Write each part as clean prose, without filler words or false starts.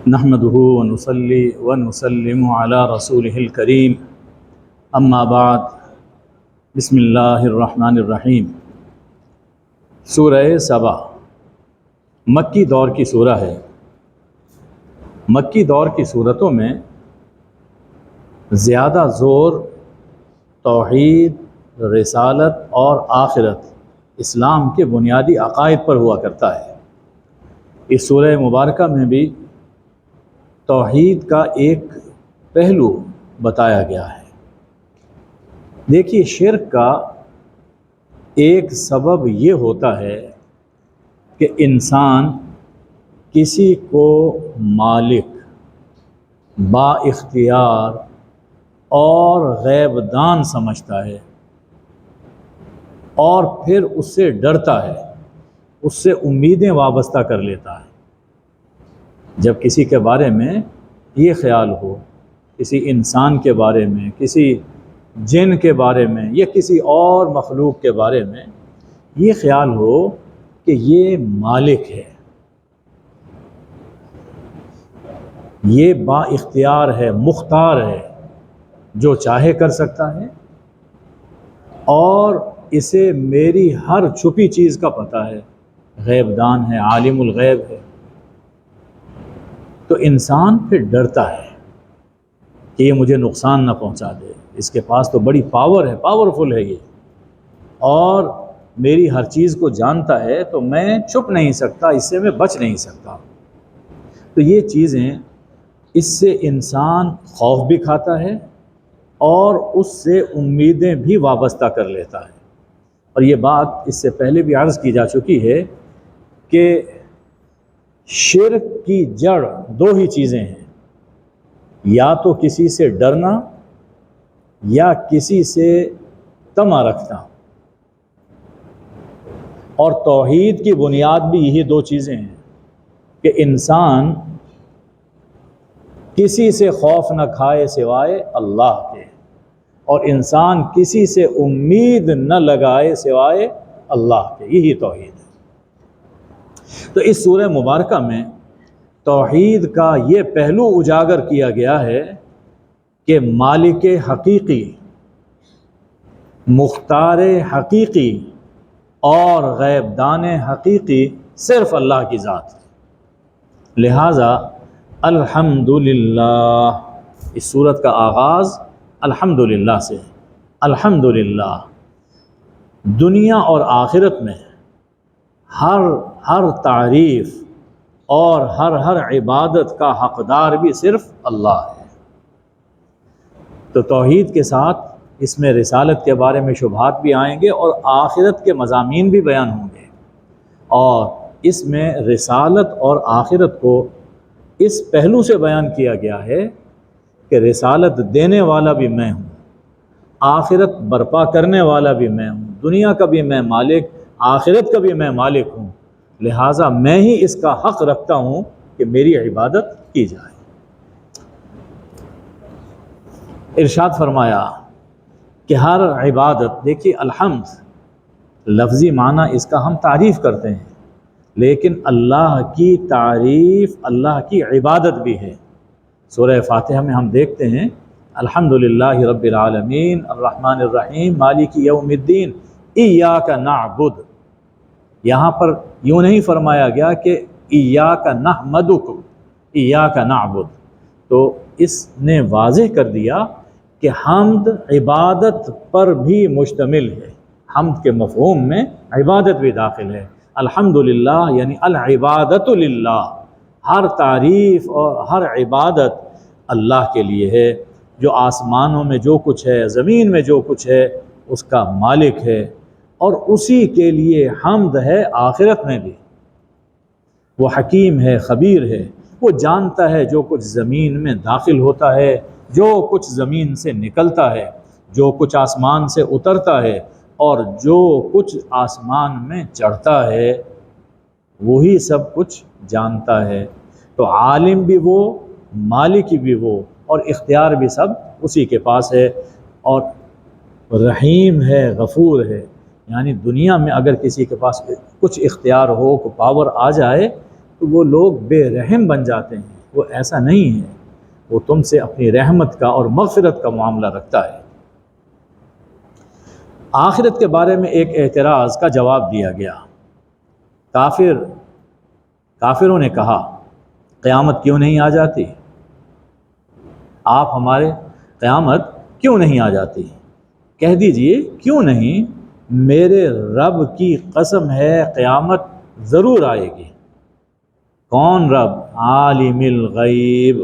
نحمده ونصلي ونسلم على رسوله الكريم اما بعد بسم اللہ الرحمن الرحیم۔ سورہ سبا مکی دور کی سورہ ہے۔ مکی دور کی صورتوں میں زیادہ زور توحید، رسالت اور آخرت، اسلام کے بنیادی عقائد پر ہوا کرتا ہے۔ اس سورہ مبارکہ میں بھی توحید کا ایک پہلو بتایا گیا ہے۔ دیکھیے، شرک کا ایک سبب یہ ہوتا ہے کہ انسان کسی کو مالک، با اختیار اور غیب دان سمجھتا ہے اور پھر اس سے ڈرتا ہے، اس سے امیدیں وابستہ کر لیتا ہے۔ جب کسی کے بارے میں یہ خیال ہو، کسی انسان کے بارے میں، کسی جن کے بارے میں یا کسی اور مخلوق کے بارے میں یہ خیال ہو کہ یہ مالک ہے، یہ با اختیار ہے، مختار ہے، جو چاہے کر سکتا ہے اور اسے میری ہر چھپی چیز کا پتہ ہے، غیب دان ہے، عالم الغیب ہے، تو انسان پھر ڈرتا ہے کہ یہ مجھے نقصان نہ پہنچا دے، اس کے پاس تو بڑی پاور ہے، پاورفل ہے یہ، اور میری ہر چیز کو جانتا ہے، تو میں چھپ نہیں سکتا، اس سے میں بچ نہیں سکتا۔ تو یہ چیزیں، اس سے انسان خوف بھی کھاتا ہے اور اس سے امیدیں بھی وابستہ کر لیتا ہے۔ اور یہ بات اس سے پہلے بھی عرض کی جا چکی ہے کہ شرک کی جڑ دو ہی چیزیں ہیں، یا تو کسی سے ڈرنا یا کسی سے طمع رکھنا، اور توحید کی بنیاد بھی یہی دو چیزیں ہیں کہ انسان کسی سے خوف نہ کھائے سوائے اللہ کے، اور انسان کسی سے امید نہ لگائے سوائے اللہ کے، یہی توحید ہے۔ تو اس سورہ مبارکہ میں توحید کا یہ پہلو اجاگر کیا گیا ہے کہ مالک حقیقی، مختار حقیقی اور غیب دان حقیقی صرف اللہ کی ذات ہے۔ لہٰذا الحمدللہ، اس سورت کا آغاز الحمدللہ سے ہے۔ الحمدللہ، دنیا اور آخرت میں ہر تعریف اور ہر عبادت کا حقدار بھی صرف اللہ ہے۔ تو توحید کے ساتھ اس میں رسالت کے بارے میں شبہات بھی آئیں گے اور آخرت کے مضامین بھی بیان ہوں گے، اور اس میں رسالت اور آخرت کو اس پہلو سے بیان کیا گیا ہے کہ رسالت دینے والا بھی میں ہوں، آخرت برپا کرنے والا بھی میں ہوں، دنیا کا بھی میں مالک، آخرت کا بھی میں مالک ہوں، لہٰذا میں ہی اس کا حق رکھتا ہوں کہ میری عبادت کی جائے۔ ارشاد فرمایا کہ ہر عبادت، دیکھیے الحمد لفظی معنی اس کا ہم تعریف کرتے ہیں، لیکن اللہ کی تعریف اللہ کی عبادت بھی ہے۔ سورہ فاتحہ میں ہم دیکھتے ہیں الحمدللہ رب العالمین الرحمن الرحیم مالک یوم الدین ایاک نعبد۔ یہاں پر یوں نہیں فرمایا گیا کہ ایاک نحمدک، ایاک نعبد، تو اس نے واضح کر دیا کہ حمد عبادت پر بھی مشتمل ہے، حمد کے مفہوم میں عبادت بھی داخل ہے۔ الحمدللہ یعنی العبادت للہ، ہر تعریف اور ہر عبادت اللہ کے لیے ہے، جو آسمانوں میں جو کچھ ہے، زمین میں جو کچھ ہے، اس کا مالک ہے، اور اسی کے لیے حمد ہے آخرت میں بھی۔ وہ حکیم ہے، خبیر ہے، وہ جانتا ہے جو کچھ زمین میں داخل ہوتا ہے، جو کچھ زمین سے نکلتا ہے، جو کچھ آسمان سے اترتا ہے، اور جو کچھ آسمان میں چڑھتا ہے، وہی سب کچھ جانتا ہے۔ تو عالم بھی وہ، مالک بھی وہ، اور اختیار بھی سب اسی کے پاس ہے، اور رحیم ہے، غفور ہے۔ یعنی دنیا میں اگر کسی کے پاس کچھ اختیار ہو، کو پاور آ جائے، تو وہ لوگ بے رحم بن جاتے ہیں، وہ ایسا نہیں ہے، وہ تم سے اپنی رحمت کا اور مغفرت کا معاملہ رکھتا ہے۔ آخرت کے بارے میں ایک اعتراض کا جواب دیا گیا۔ کافروں نے کہا قیامت کیوں نہیں آ جاتی؟ آپ ہمارے قیامت کیوں نہیں آ جاتی؟ کہہ دیجئے کیوں نہیں، میرے رب کی قسم ہے قیامت ضرور آئے گی۔ کون رب؟ عالم الغیب،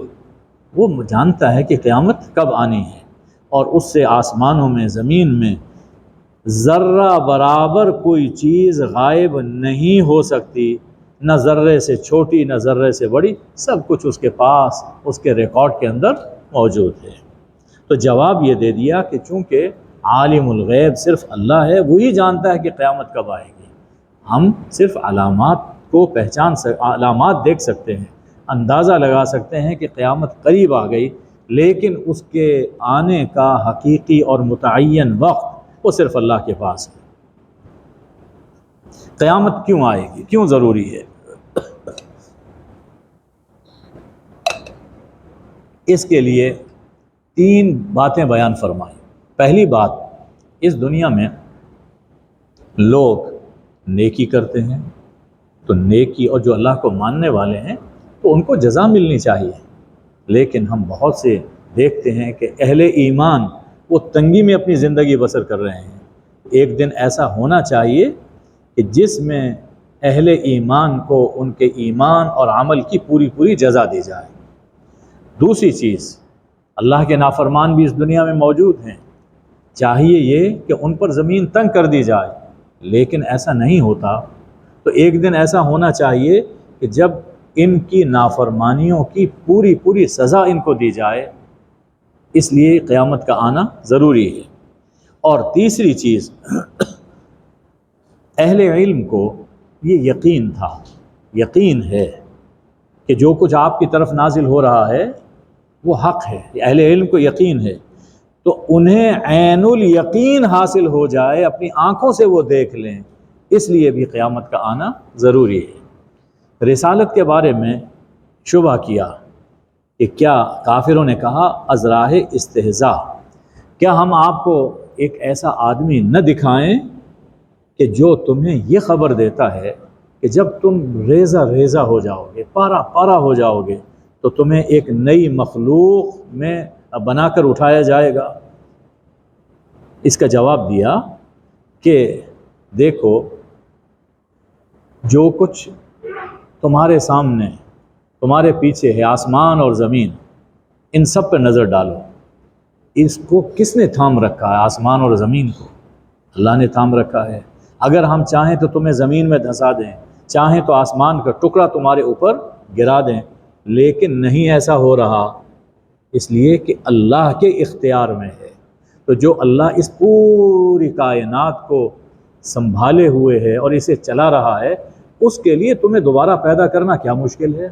وہ جانتا ہے کہ قیامت کب آنی ہے، اور اس سے آسمانوں میں زمین میں ذرہ برابر کوئی چیز غائب نہیں ہو سکتی، نہ ذرے سے چھوٹی نہ ذرے سے بڑی، سب کچھ اس کے پاس اس کے ریکارڈ کے اندر موجود ہے۔ تو جواب یہ دے دیا کہ چونکہ عالم الغیب صرف اللہ ہے، وہی جانتا ہے کہ قیامت کب آئے گی، ہم صرف علامات کو علامات دیکھ سکتے ہیں، اندازہ لگا سکتے ہیں کہ قیامت قریب آ گئی، لیکن اس کے آنے کا حقیقی اور متعین وقت وہ صرف اللہ کے پاس ہے۔ قیامت کیوں آئے گی، کیوں ضروری ہے؟ اس کے لیے 3 باتیں بیان فرمائیں۔ پہلی بات، اس دنیا میں لوگ نیکی کرتے ہیں، تو نیکی اور جو اللہ کو ماننے والے ہیں تو ان کو جزا ملنی چاہیے، لیکن ہم بہت سے دیکھتے ہیں کہ اہل ایمان وہ تنگی میں اپنی زندگی بسر کر رہے ہیں۔ ایک دن ایسا ہونا چاہیے کہ جس میں اہل ایمان کو ان کے ایمان اور عمل کی پوری جزا دی جائے۔ دوسری چیز، اللہ کے نافرمان بھی اس دنیا میں موجود ہیں، چاہیے یہ کہ ان پر زمین تنگ کر دی جائے، لیکن ایسا نہیں ہوتا، تو ایک دن ایسا ہونا چاہیے کہ جب ان کی نافرمانیوں کی پوری سزا ان کو دی جائے۔ اس لیے قیامت کا آنا ضروری ہے۔ اور تیسری چیز، اہل علم کو یہ یقین ہے کہ جو کچھ آپ کی طرف نازل ہو رہا ہے وہ حق ہے، اہل علم کو یقین ہے، تو انہیں عین الیقین حاصل ہو جائے، اپنی آنکھوں سے وہ دیکھ لیں، اس لیے بھی قیامت کا آنا ضروری ہے۔ رسالت کے بارے میں شبہ کیا کہ کیا کافروں نے کہا ازراہ استہزاء، کیا ہم آپ کو ایک ایسا آدمی نہ دکھائیں کہ جو تمہیں یہ خبر دیتا ہے کہ جب تم ریزہ ہو جاؤ گے، پارا ہو جاؤ گے، تو تمہیں ایک نئی مخلوق میں بنا کر اٹھایا جائے گا۔ اس کا جواب دیا کہ دیکھو، جو کچھ تمہارے سامنے تمہارے پیچھے ہے، آسمان اور زمین، ان سب پہ نظر ڈالو، اس کو کس نے تھام رکھا ہے؟ آسمان اور زمین کو اللہ نے تھام رکھا ہے۔ اگر ہم چاہیں تو تمہیں زمین میں دھنسا دیں، چاہیں تو آسمان کا ٹکڑا تمہارے اوپر گرا دیں، لیکن نہیں ایسا ہو رہا، اس لیے کہ اللہ کے اختیار میں ہے۔ تو جو اللہ اس پوری کائنات کو سنبھالے ہوئے ہے اور اسے چلا رہا ہے، اس کے لیے تمہیں دوبارہ پیدا کرنا کیا مشکل ہے؟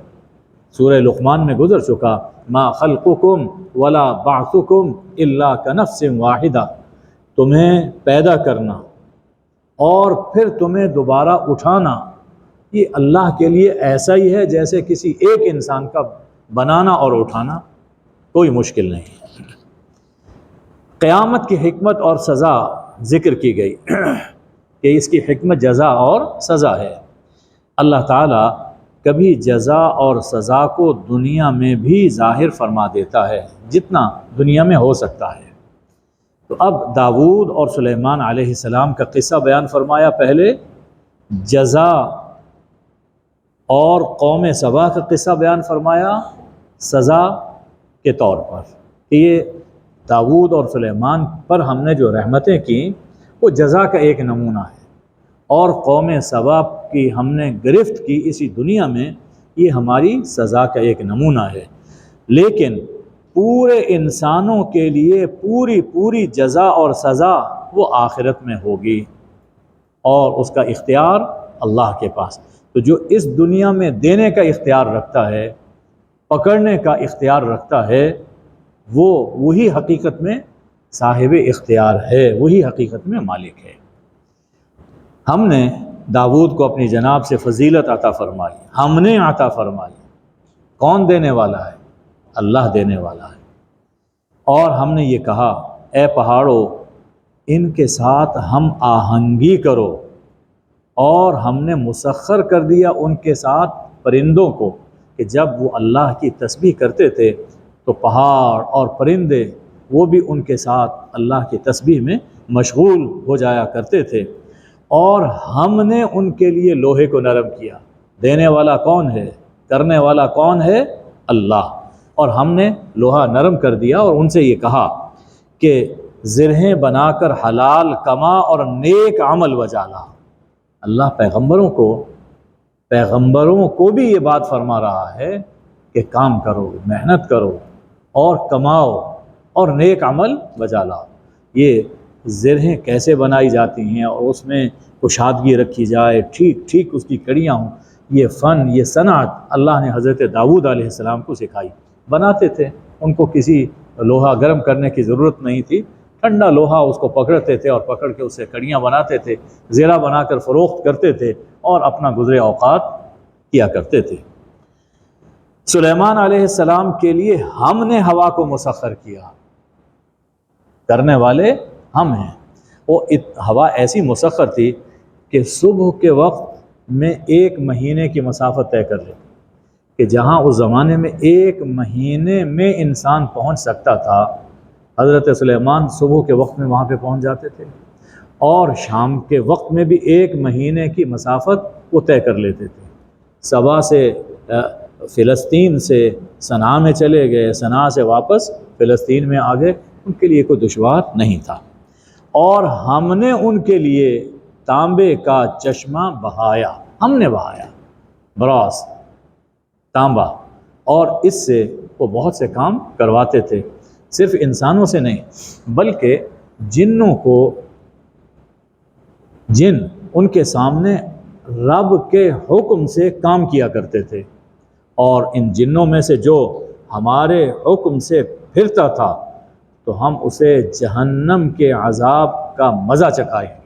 سورہ لقمان میں گزر چکا، ما خلقکم ولا بعثکم الا کنفس واحدہ، تمہیں پیدا کرنا اور پھر تمہیں دوبارہ اٹھانا، یہ اللہ کے لیے ایسا ہی ہے جیسے کسی ایک انسان کا بنانا اور اٹھانا، کوئی مشکل نہیں۔ قیامت کی حکمت اور سزا ذکر کی گئی کہ اس کی حکمت جزا اور سزا ہے۔ اللہ تعالیٰ کبھی جزا اور سزا کو دنیا میں بھی ظاہر فرما دیتا ہے جتنا دنیا میں ہو سکتا ہے۔ تو اب داؤد اور سلیمان علیہ السلام کا قصہ بیان فرمایا، پہلے جزا اور قوم سبا کا قصہ بیان فرمایا سزا کے طور پر، کہ یہ داؤد اور سلیمان پر ہم نے جو رحمتیں کیں وہ جزا کا ایک نمونہ ہے، اور قوم سبا کی ہم نے گرفت کی اسی دنیا میں، یہ ہماری سزا کا ایک نمونہ ہے۔ لیکن پورے انسانوں کے لیے پوری جزا اور سزا وہ آخرت میں ہوگی، اور اس کا اختیار اللہ کے پاس۔ تو جو اس دنیا میں دینے کا اختیار رکھتا ہے، پکڑنے کا اختیار رکھتا ہے، وہی حقیقت میں صاحب اختیار ہے، وہی حقیقت میں مالک ہے۔ ہم نے داؤد کو اپنی جناب سے فضیلت عطا فرمائی، ہم نے عطا فرمائی، کون دینے والا ہے؟ اللہ دینے والا ہے۔ اور ہم نے یہ کہا اے پہاڑوں ان کے ساتھ ہم آہنگی کرو، اور ہم نے مسخر کر دیا ان کے ساتھ پرندوں کو کہ جب وہ اللہ کی تسبیح کرتے تھے تو پہاڑ اور پرندے وہ بھی ان کے ساتھ اللہ کی تسبیح میں مشغول ہو جایا کرتے تھے۔ اور ہم نے ان کے لیے لوہے کو نرم کیا۔ دینے والا کون ہے؟ کرنے والا کون ہے؟ اللہ۔ اور ہم نے لوہا نرم کر دیا اور ان سے یہ کہا کہ زرہیں بنا کر حلال کما اور نیک عمل بجا لا۔ اللہ پیغمبروں کو بھی یہ بات فرما رہا ہے کہ کام کرو، محنت کرو اور کماؤ اور نیک عمل بجا لاؤ۔ یہ زرہیں کیسے بنائی جاتی ہیں اور اس میں کشادگی رکھی جائے، ٹھیک اس کی کڑیاں ہوں، یہ فن، یہ صنعت اللہ نے حضرت داؤد علیہ السلام کو سکھائی۔ بناتے تھے، ان کو کسی لوہا گرم کرنے کی ضرورت نہیں تھی، ٹھنڈا لوہا اس کو پکڑتے تھے اور پکڑ کے اس سے کڑیاں بناتے تھے، زیرہ بنا کر فروخت کرتے تھے اور اپنا گزرے اوقات کیا کرتے تھے۔ سلیمان علیہ السلام کے لیے ہم نے ہوا کو مسخر کیا، کرنے والے ہم ہیں۔ وہ ہوا ایسی مسخر تھی کہ صبح کے وقت میں 1 مہینے کی مسافت طے کر لیتی، کہ جہاں اس زمانے میں 1 مہینے میں انسان پہنچ سکتا تھا، حضرت سلیمان صبح کے وقت میں وہاں پہ پہنچ جاتے تھے، اور شام کے وقت میں بھی 1 مہینے کی مسافت وہ طے کر لیتے تھے۔ سبا سے فلسطین سے صنعاء میں چلے گئے، صنعاء سے واپس فلسطین میں آ گئے، ان کے لیے کوئی دشوار نہیں تھا۔ اور ہم نے ان کے لیے تانبے کا چشمہ بہایا، ہم نے بہایا، براس تانبا، اور اس سے وہ بہت سے کام کرواتے تھے، صرف انسانوں سے نہیں بلکہ جنوں کو۔ جن ان کے سامنے رب کے حکم سے کام کیا کرتے تھے، اور ان جنوں میں سے جو ہمارے حکم سے پھرتا تھا تو ہم اسے جہنم کے عذاب کا مزہ چکھائیں گے۔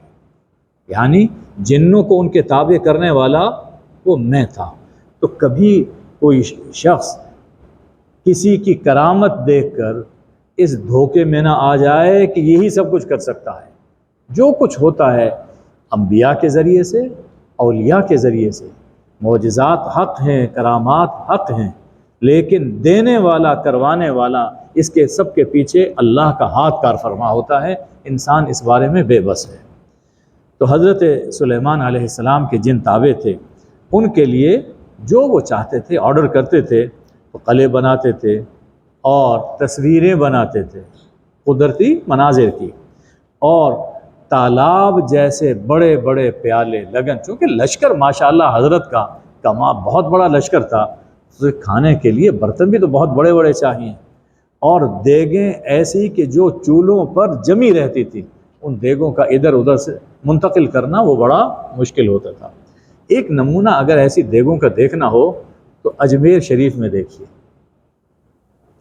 یعنی جنوں کو ان کے تابع کرنے والا وہ میں تھا۔ تو کبھی کوئی شخص کسی کی کرامت دیکھ کر اس دھوکے میں نہ آ جائے کہ یہی سب کچھ کر سکتا ہے۔ جو کچھ ہوتا ہے انبیاء کے ذریعے سے، اولیاء کے ذریعے سے، معجزات حق ہیں، کرامات حق ہیں، لیکن دینے والا، کروانے والا، اس کے سب کے پیچھے اللہ کا ہاتھ کار فرما ہوتا ہے۔ انسان اس بارے میں بے بس ہے۔ تو حضرت سلیمان علیہ السلام کے جن تابع تھے، ان کے لیے جو وہ چاہتے تھے آرڈر کرتے تھے، تو قلعے بناتے تھے اور تصویریں بناتے تھے قدرتی مناظر کی، اور تالاب جیسے بڑے بڑے پیالے لگن، چونکہ لشکر ماشاءاللہ حضرت کا بہت بڑا لشکر تھا، اسے کھانے کے لیے برتن بھی تو بہت بڑے بڑے چاہیے، اور دیگیں ایسی کہ جو چولہوں پر جمی رہتی تھی، ان دیگوں کا ادھر ادھر سے منتقل کرنا وہ بڑا مشکل ہوتا تھا۔ ایک نمونہ اگر ایسی دیگوں کا دیکھنا ہو تو اجمیر شریف میں دیکھیے،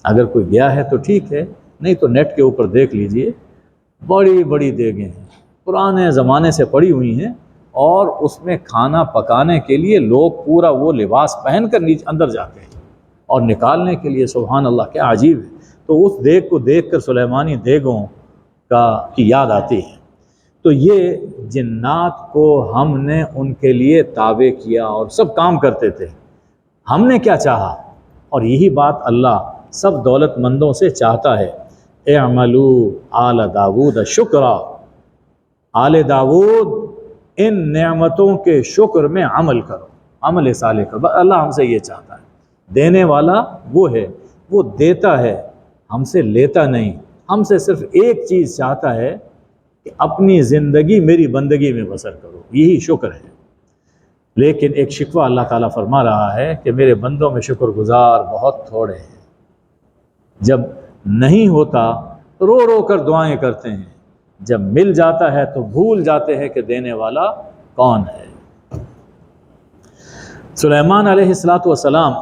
اگر کوئی گیا ہے تو ٹھیک ہے، نہیں تو نیٹ کے اوپر دیکھ لیجئے، بڑی بڑی دیگیں ہیں، پرانے زمانے سے پڑی ہوئی ہیں، اور اس میں کھانا پکانے کے لیے لوگ پورا وہ لباس پہن کر نیچے اندر جاتے ہیں، اور نکالنے کے لیے سبحان اللہ کیا عجیب ہے۔ تو اس دیگ کو دیکھ کر سلیمانی دیگوں کی یاد آتی ہے۔ تو یہ جنات کو ہم نے ان کے لیے تابع کیا اور سب کام کرتے تھے۔ ہم نے کیا چاہا، اور یہی بات اللہ سب دولت مندوں سے چاہتا ہے، اعملوا آل داود شکرا، آل داود ان نعمتوں کے شکر میں عمل کرو، عمل صالح کرو۔ اللہ ہم سے یہ چاہتا ہے۔ دینے والا وہ ہے، وہ دیتا ہے، ہم سے لیتا نہیں۔ ہم سے صرف ایک چیز چاہتا ہے کہ اپنی زندگی میری بندگی میں بسر کرو، یہی شکر ہے۔ لیکن ایک شکوہ اللہ تعالیٰ فرما رہا ہے کہ میرے بندوں میں شکر گزار بہت تھوڑے ہیں، جب نہیں ہوتا تو رو رو کر دعائیں کرتے ہیں، جب مل جاتا ہے تو بھول جاتے ہیں کہ دینے والا کون ہے۔ سلیمان علیہ السلام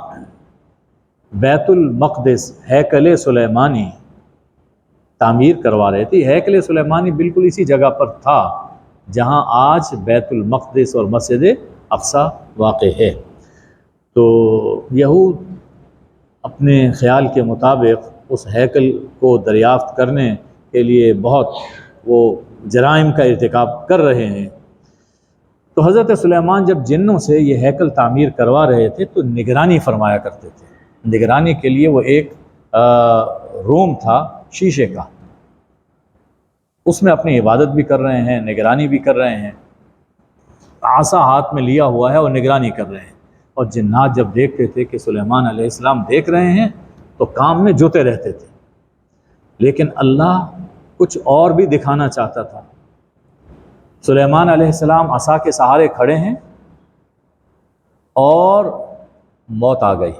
بیت المقدس، ہیکل سلیمانی تعمیر کروا رہے تھے۔ ہیکل سلیمانی بالکل اسی جگہ پر تھا جہاں آج بیت المقدس اور مسجد اقصی واقع ہے۔ تو یہود اپنے خیال کے مطابق اس ہیکل کو دریافت کرنے کے لیے بہت وہ جرائم کا ارتکاب کر رہے ہیں۔ تو حضرت سلیمان جب جنوں سے یہ ہیکل تعمیر کروا رہے تھے تو نگرانی فرمایا کرتے تھے۔ نگرانی کے لیے وہ ایک روم تھا شیشے کا، اس میں اپنی عبادت بھی کر رہے ہیں، نگرانی بھی کر رہے ہیں، عصا ہاتھ میں لیا ہوا ہے اور نگرانی کر رہے ہیں۔ اور جنات جب دیکھتے تھے کہ سلیمان علیہ السلام دیکھ رہے ہیں تو کام میں جتے رہتے تھے، لیکن اللہ کچھ اور بھی دکھانا چاہتا تھا۔ سلیمان علیہ السلام عصا کے سہارے کھڑے ہیں اور موت آ گئی،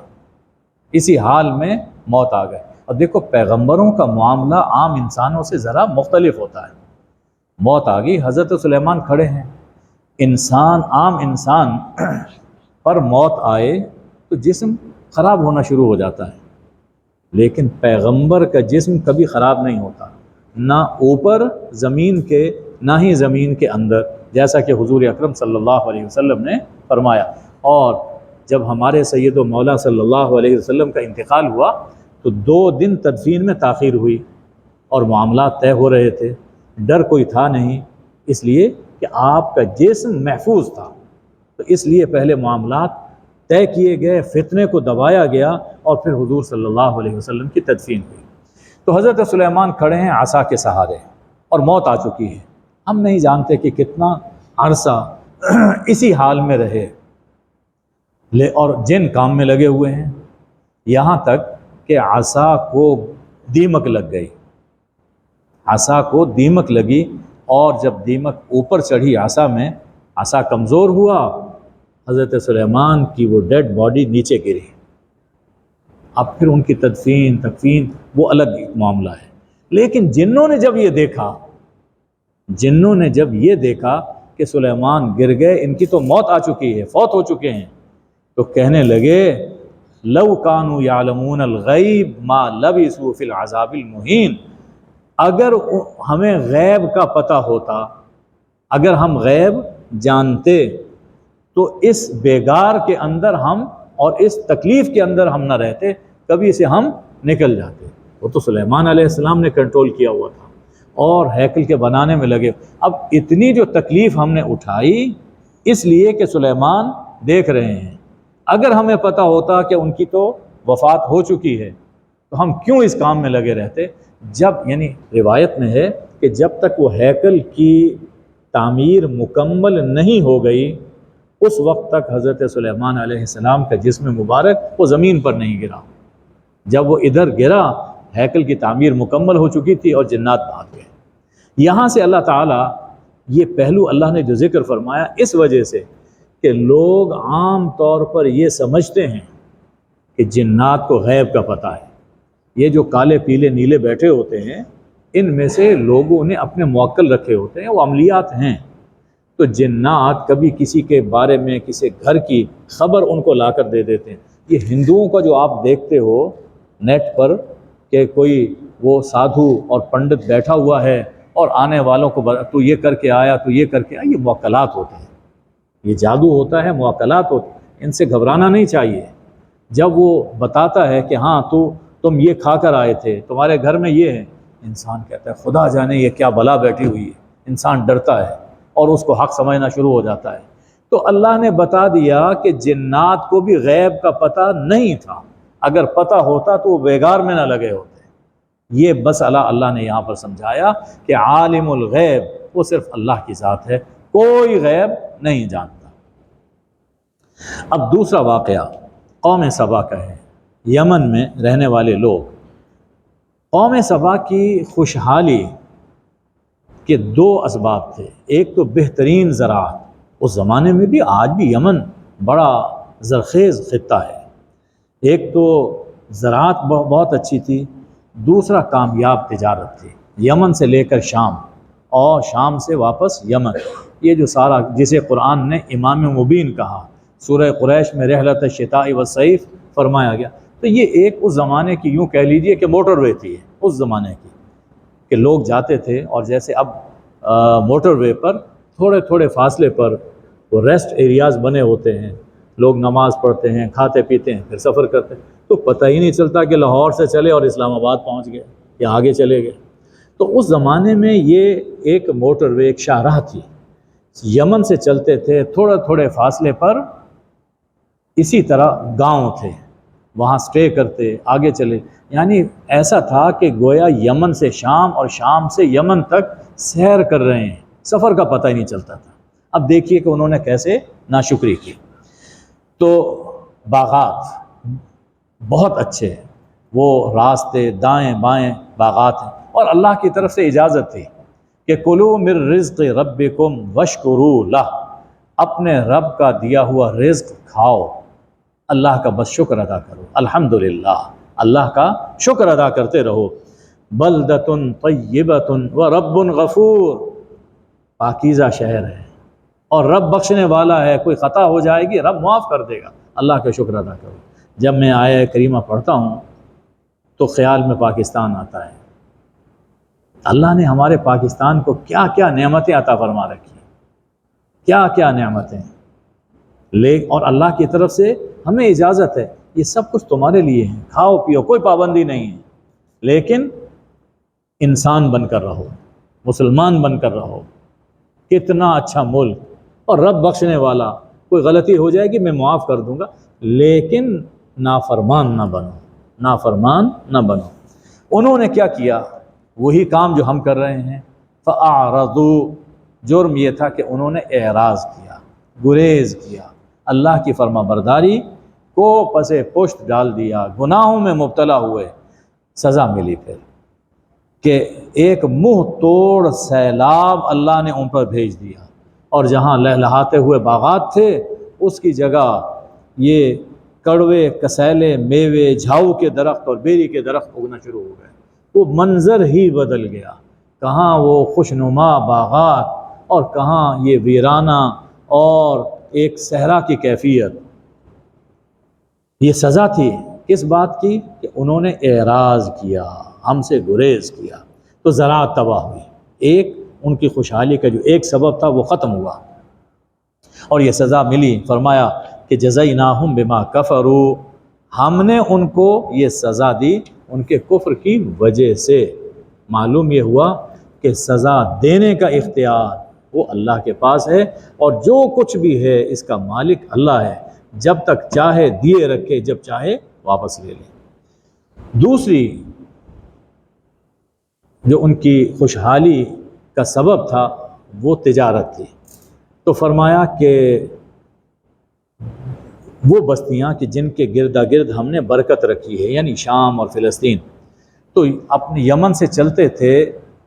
اسی حال میں موت آ گئی۔ اور دیکھو پیغمبروں کا معاملہ عام انسانوں سے ذرا مختلف ہوتا ہے۔ موت آ گئی، حضرت سلیمان کھڑے ہیں، عام انسان پر موت آئے تو جسم خراب ہونا شروع ہو جاتا ہے، لیکن پیغمبر کا جسم کبھی خراب نہیں ہوتا، نہ اوپر زمین کے نہ ہی زمین کے اندر، جیسا کہ حضور اکرم صلی اللہ علیہ وسلم نے فرمایا۔ اور جب ہمارے سید و مولا صلی اللہ علیہ وسلم کا انتقال ہوا تو 2 دن تدفین میں تاخیر ہوئی، اور معاملات طے ہو رہے تھے، ڈر کوئی تھا نہیں، اس لیے کہ آپ کا جسم محفوظ تھا، تو اس لیے پہلے معاملات طے کیے گئے، فتنے کو دبایا گیا، اور پھر حضور صلی اللہ علیہ وسلم کی تدفین ہوئی۔ تو حضرت سلیمان کھڑے ہیں عصا کے سہارے اور موت آ چکی ہے۔ ہم نہیں جانتے کہ کتنا عرصہ اسی حال میں رہے، اور جن کام میں لگے ہوئے ہیں، یہاں تک کہ عصا کو دیمک لگ گئی، عصا کو دیمک لگی، اور جب دیمک اوپر چڑھی عصا میں، عصا کمزور ہوا، حضرت سلیمان کی وہ ڈیڈ باڈی نیچے گری۔ اب پھر ان کی تکفین وہ الگ معاملہ ہے۔ لیکن جنوں نے جب یہ دیکھا کہ سلیمان گر گئے، ان کی تو موت آ چکی ہے، فوت ہو چکے ہیں، تو کہنے لگے لو کانوا یعلمون الغیب ما لبثوا فی العذاب المہین، اگر ہمیں غیب کا پتہ ہوتا، اگر ہم غیب جانتے تو اس بیگار کے اندر ہم اور اس تکلیف کے اندر ہم نہ رہتے، کبھی سے ہم نکل جاتے۔ وہ تو سلیمان علیہ السلام نے کنٹرول کیا ہوا تھا اور ہیکل کے بنانے میں لگے۔ اب اتنی جو تکلیف ہم نے اٹھائی اس لیے کہ سلیمان دیکھ رہے ہیں، اگر ہمیں پتہ ہوتا کہ ان کی تو وفات ہو چکی ہے تو ہم کیوں اس کام میں لگے رہتے۔ یعنی روایت میں ہے کہ جب تک وہ ہیکل کی تعمیر مکمل نہیں ہو گئی اس وقت تک حضرت سلیمان علیہ السلام کا جسم مبارک وہ زمین پر نہیں گرا۔ جب وہ ادھر گرا ہیکل کی تعمیر مکمل ہو چکی تھی اور جنات بھاگ گئے۔ یہاں سے اللہ تعالیٰ یہ پہلو اللہ نے جو ذکر فرمایا اس وجہ سے کہ لوگ عام طور پر یہ سمجھتے ہیں کہ جنات کو غیب کا پتہ ہے۔ یہ جو کالے پیلے نیلے بیٹھے ہوتے ہیں ان میں سے لوگوں نے اپنے موکل رکھے ہوتے ہیں، وہ عملیات ہیں، تو جنات کبھی کسی کے بارے میں کسی گھر کی خبر ان کو لا کر دے دیتے ہیں۔ یہ ہندوؤں کا جو آپ دیکھتے ہو نیٹ پر کہ کوئی وہ سادھو اور پنڈت بیٹھا ہوا ہے اور آنے والوں کو تو یہ کر کے آیا، تو یہ کر کے آیا، یہ موکلات ہوتے ہیں، یہ جادو ہوتا ہے، موکلات ہوتے ہیں، ان سے گھبرانا نہیں چاہیے۔ جب وہ بتاتا ہے کہ ہاں تم یہ کھا کر آئے تھے، تمہارے گھر میں یہ ہے، انسان کہتا ہے خدا جانے یہ کیا بلا بیٹھی ہوئی ہے، انسان ڈرتا ہے اور اس کو حق سمجھنا شروع ہو جاتا ہے۔ تو اللہ نے بتا دیا کہ جنات کو بھی غیب کا پتہ نہیں تھا، اگر پتہ ہوتا تو وہ بیگار میں نہ لگے ہوتے۔ یہ بس اللہ نے یہاں پر سمجھایا کہ عالم الغیب وہ صرف اللہ کی ذات ہے، کوئی غیب نہیں جانتا۔ اب دوسرا واقعہ قوم سبا کا ہے، یمن میں رہنے والے لوگ۔ قوم سبا کی خوشحالی کے 2 اسباب تھے، ایک تو بہترین زراعت، اس زمانے میں بھی آج بھی یمن بڑا زرخیز خطہ ہے، ایک تو زراعت بہت اچھی تھی، دوسرا کامیاب تجارت تھی، یمن سے لے کر شام اور شام سے واپس یمن، یہ جو سارا جسے قرآن نے امام مبین کہا، سورہ قریش میں رحلت الشتاء والصیف فرمایا گیا، تو یہ ایک اس زمانے کی یوں کہہ لیجئے کہ موٹر وے تھی، اس زمانے کی کہ لوگ جاتے تھے، اور جیسے اب موٹر وے پر تھوڑے تھوڑے فاصلے پر وہ ریسٹ ایریاز بنے ہوتے ہیں، لوگ نماز پڑھتے ہیں، کھاتے پیتے ہیں، پھر سفر کرتے ہیں، تو پتہ ہی نہیں چلتا کہ لاہور سے چلے اور اسلام آباد پہنچ گئے یا آگے چلے گئے۔ تو اس زمانے میں یہ ایک موٹر وے، ایک شاہراہ تھی، یمن سے چلتے تھے، تھوڑے تھوڑے فاصلے پر اسی طرح گاؤں تھے، وہاں سٹے کرتے، آگے چلے، یعنی ایسا تھا کہ گویا یمن سے شام اور شام سے یمن تک سیر کر رہے ہیں، سفر کا پتہ ہی نہیں چلتا تھا۔ اب دیکھیے کہ انہوں نے کیسے ناشکری کی۔ تو باغات بہت اچھے، وہ راستے دائیں بائیں باغات ہیں، اور اللہ کی طرف سے اجازت تھی کہ کلوا من رزق ربکم واشکروا لہ، اپنے رب کا دیا ہوا رزق کھاؤ، اللہ کا بس شکر ادا کرو، الحمدللہ، اللہ کا شکر ادا کرتے رہو۔ بلدۃ طیبۃ ورب غفور، پاکیزہ شہر ہے اور رب بخشنے والا ہے، کوئی خطا ہو جائے گی رب معاف کر دے گا، اللہ کا شکر ادا کرو۔ جب میں آیہ کریمہ پڑھتا ہوں تو خیال میں پاکستان آتا ہے۔ اللہ نے ہمارے پاکستان کو کیا کیا نعمتیں عطا فرما رکھی ہیں، کیا کیا نعمتیں، اور اللہ کی طرف سے ہمیں اجازت ہے، یہ سب کچھ تمہارے لیے ہیں، کھاؤ پیو، کوئی پابندی نہیں ہے، لیکن انسان بن کر رہو، مسلمان بن کر رہو۔ کتنا اچھا ملک اور رب بخشنے والا، کوئی غلطی ہو جائے گی میں معاف کر دوں گا، لیکن نافرمان نہ بنو، نافرمان نہ بنو۔ انہوں نے کیا کیا؟ وہی کام جو ہم کر رہے ہیں، فَأَعْرَضُوا، جرم یہ تھا کہ انہوں نے اعراض کیا، گریز کیا، اللہ کی فرما برداری کو پس پشت ڈال دیا، گناہوں میں مبتلا ہوئے، سزا ملی پھر کہ ایک منہ توڑ سیلاب اللہ نے ان پر بھیج دیا، اور جہاں لہلہاتے ہوئے باغات تھے اس کی جگہ یہ کڑوے کسیلے میوے جھاؤ کے درخت اور بیری کے درخت اگنا شروع ہو گئے۔ وہ منظر ہی بدل گیا، کہاں وہ خوشنما باغات اور کہاں یہ ویرانہ اور ایک صحرا کی کیفیت۔ یہ سزا تھی کس بات کی؟ کہ انہوں نے اعراض کیا، ہم سے گریز کیا، تو زراعت تباہ ہوئی، ایک ان کی خوشحالی کا جو ایک سبب تھا وہ ختم ہوا، اور یہ سزا ملی۔ فرمایا کہ جزیناہم بما کفروا، ہم نے ان کو یہ سزا دی ان کے کفر کی وجہ سے۔ معلوم یہ ہوا کہ سزا دینے کا اختیار وہ اللہ کے پاس ہے، اور جو کچھ بھی ہے اس کا مالک اللہ ہے، جب تک چاہے دیے رکھے، جب چاہے واپس لے لے۔ دوسری جو ان کی خوشحالی کا سبب تھا وہ تجارت تھی، تو فرمایا کہ وہ بستیاں کہ جن کے گردا گرد ہم نے برکت رکھی ہے، یعنی شام اور فلسطین، تو اپنے یمن سے چلتے تھے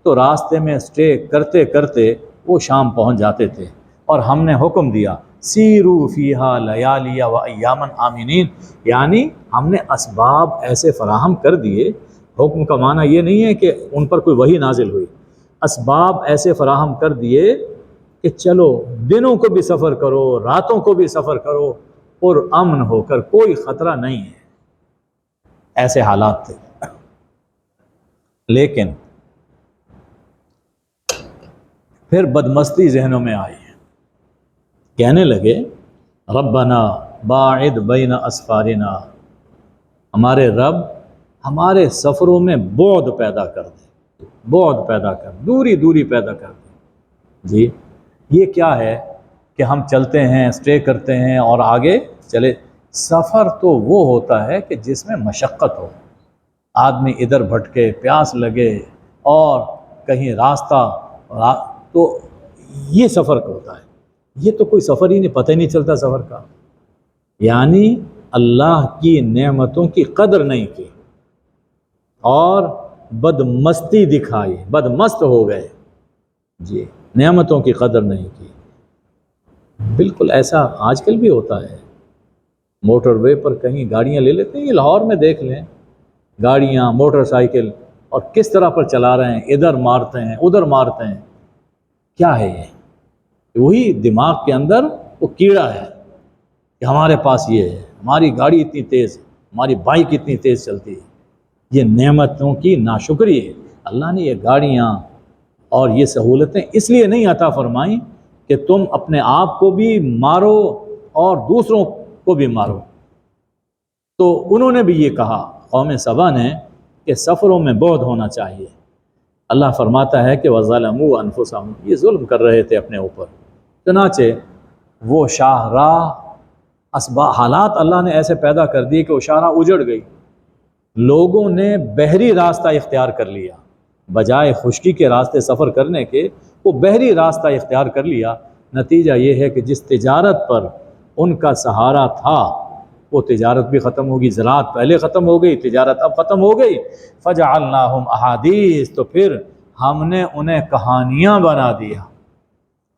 تو راستے میں سٹے کرتے کرتے وہ شام پہنچ جاتے تھے، اور ہم نے حکم دیا سیرو فیہا لیالی و ایامن آمینین، یعنی ہم نے اسباب ایسے فراہم کر دیے۔ حکم کا معنی یہ نہیں ہے کہ ان پر کوئی وحی نازل ہوئی، اسباب ایسے فراہم کر دیے کہ چلو دنوں کو بھی سفر کرو، راتوں کو بھی سفر کرو، اور امن ہو کر، کوئی خطرہ نہیں ہے، ایسے حالات تھے۔ لیکن پھر بدمستی ذہنوں میں آئی، کہنے لگے ربنا باعد بین اسفارنا، ہمارے رب ہمارے سفروں میں بعد پیدا کر دے، بعد پیدا کر، دوری دوری پیدا کر دے۔ جی یہ کیا ہے کہ ہم چلتے ہیں، سٹے کرتے ہیں اور آگے چلے۔ سفر تو وہ ہوتا ہے کہ جس میں مشقت ہو، آدمی ادھر بھٹکے، پیاس لگے اور کہیں راستہ، تو یہ سفر کا ہوتا ہے۔ یہ تو کوئی سفر ہی نہیں، پتہ ہی نہیں چلتا سفر کا، یعنی اللہ کی نعمتوں کی قدر نہیں کی اور بدمستی دکھائی، بدمست ہو گئے، جی نعمتوں کی قدر نہیں کی۔ بالکل ایسا آج کل بھی ہوتا ہے، موٹر وے پر کہیں گاڑیاں لے لیتے ہیں، یہ لاہور میں دیکھ لیں، گاڑیاں موٹر سائیکل، اور کس طرح پر چلا رہے ہیں، ادھر مارتے ہیں ادھر مارتے ہیں۔ کیا ہے یہ؟ وہی دماغ کے اندر وہ کیڑا ہے کہ ہمارے پاس یہ ہے، ہماری گاڑی اتنی تیز ہے، ہماری بائک اتنی تیز چلتی ہے۔ یہ نعمتوں کی ناشکری ہے۔ اللہ نے یہ گاڑیاں اور یہ سہولتیں اس لیے نہیں عطا فرمائیں کہ تم اپنے آپ کو بھی مارو اور دوسروں کو بھی مارو۔ تو انہوں نے بھی یہ کہا، قوم سبا نے، کہ سفروں میں بعد ہونا چاہیے۔ اللہ فرماتا ہے کہ وَظَلَمُوا أَنفُسَهُمْ، یہ ظلم کر رہے تھے اپنے اوپر، چنانچہ وہ شاہراہ حالات اللہ نے ایسے پیدا کر دیے کہ وہ شاہراہ اجڑ گئی، لوگوں نے بحری راستہ اختیار کر لیا، بجائے خشکی کے راستے سفر کرنے کے وہ بحری راستہ اختیار کر لیا۔ نتیجہ یہ ہے کہ جس تجارت پر ان کا سہارا تھا وہ تجارت بھی ختم ہوگی، زراعت پہلے ختم ہو گئی، تجارت اب ختم ہو گئی۔ فَجَعَلْنَاهُمْ أَحَادِيث، تو پھر ہم نے انہیں کہانیاں بنا دیا۔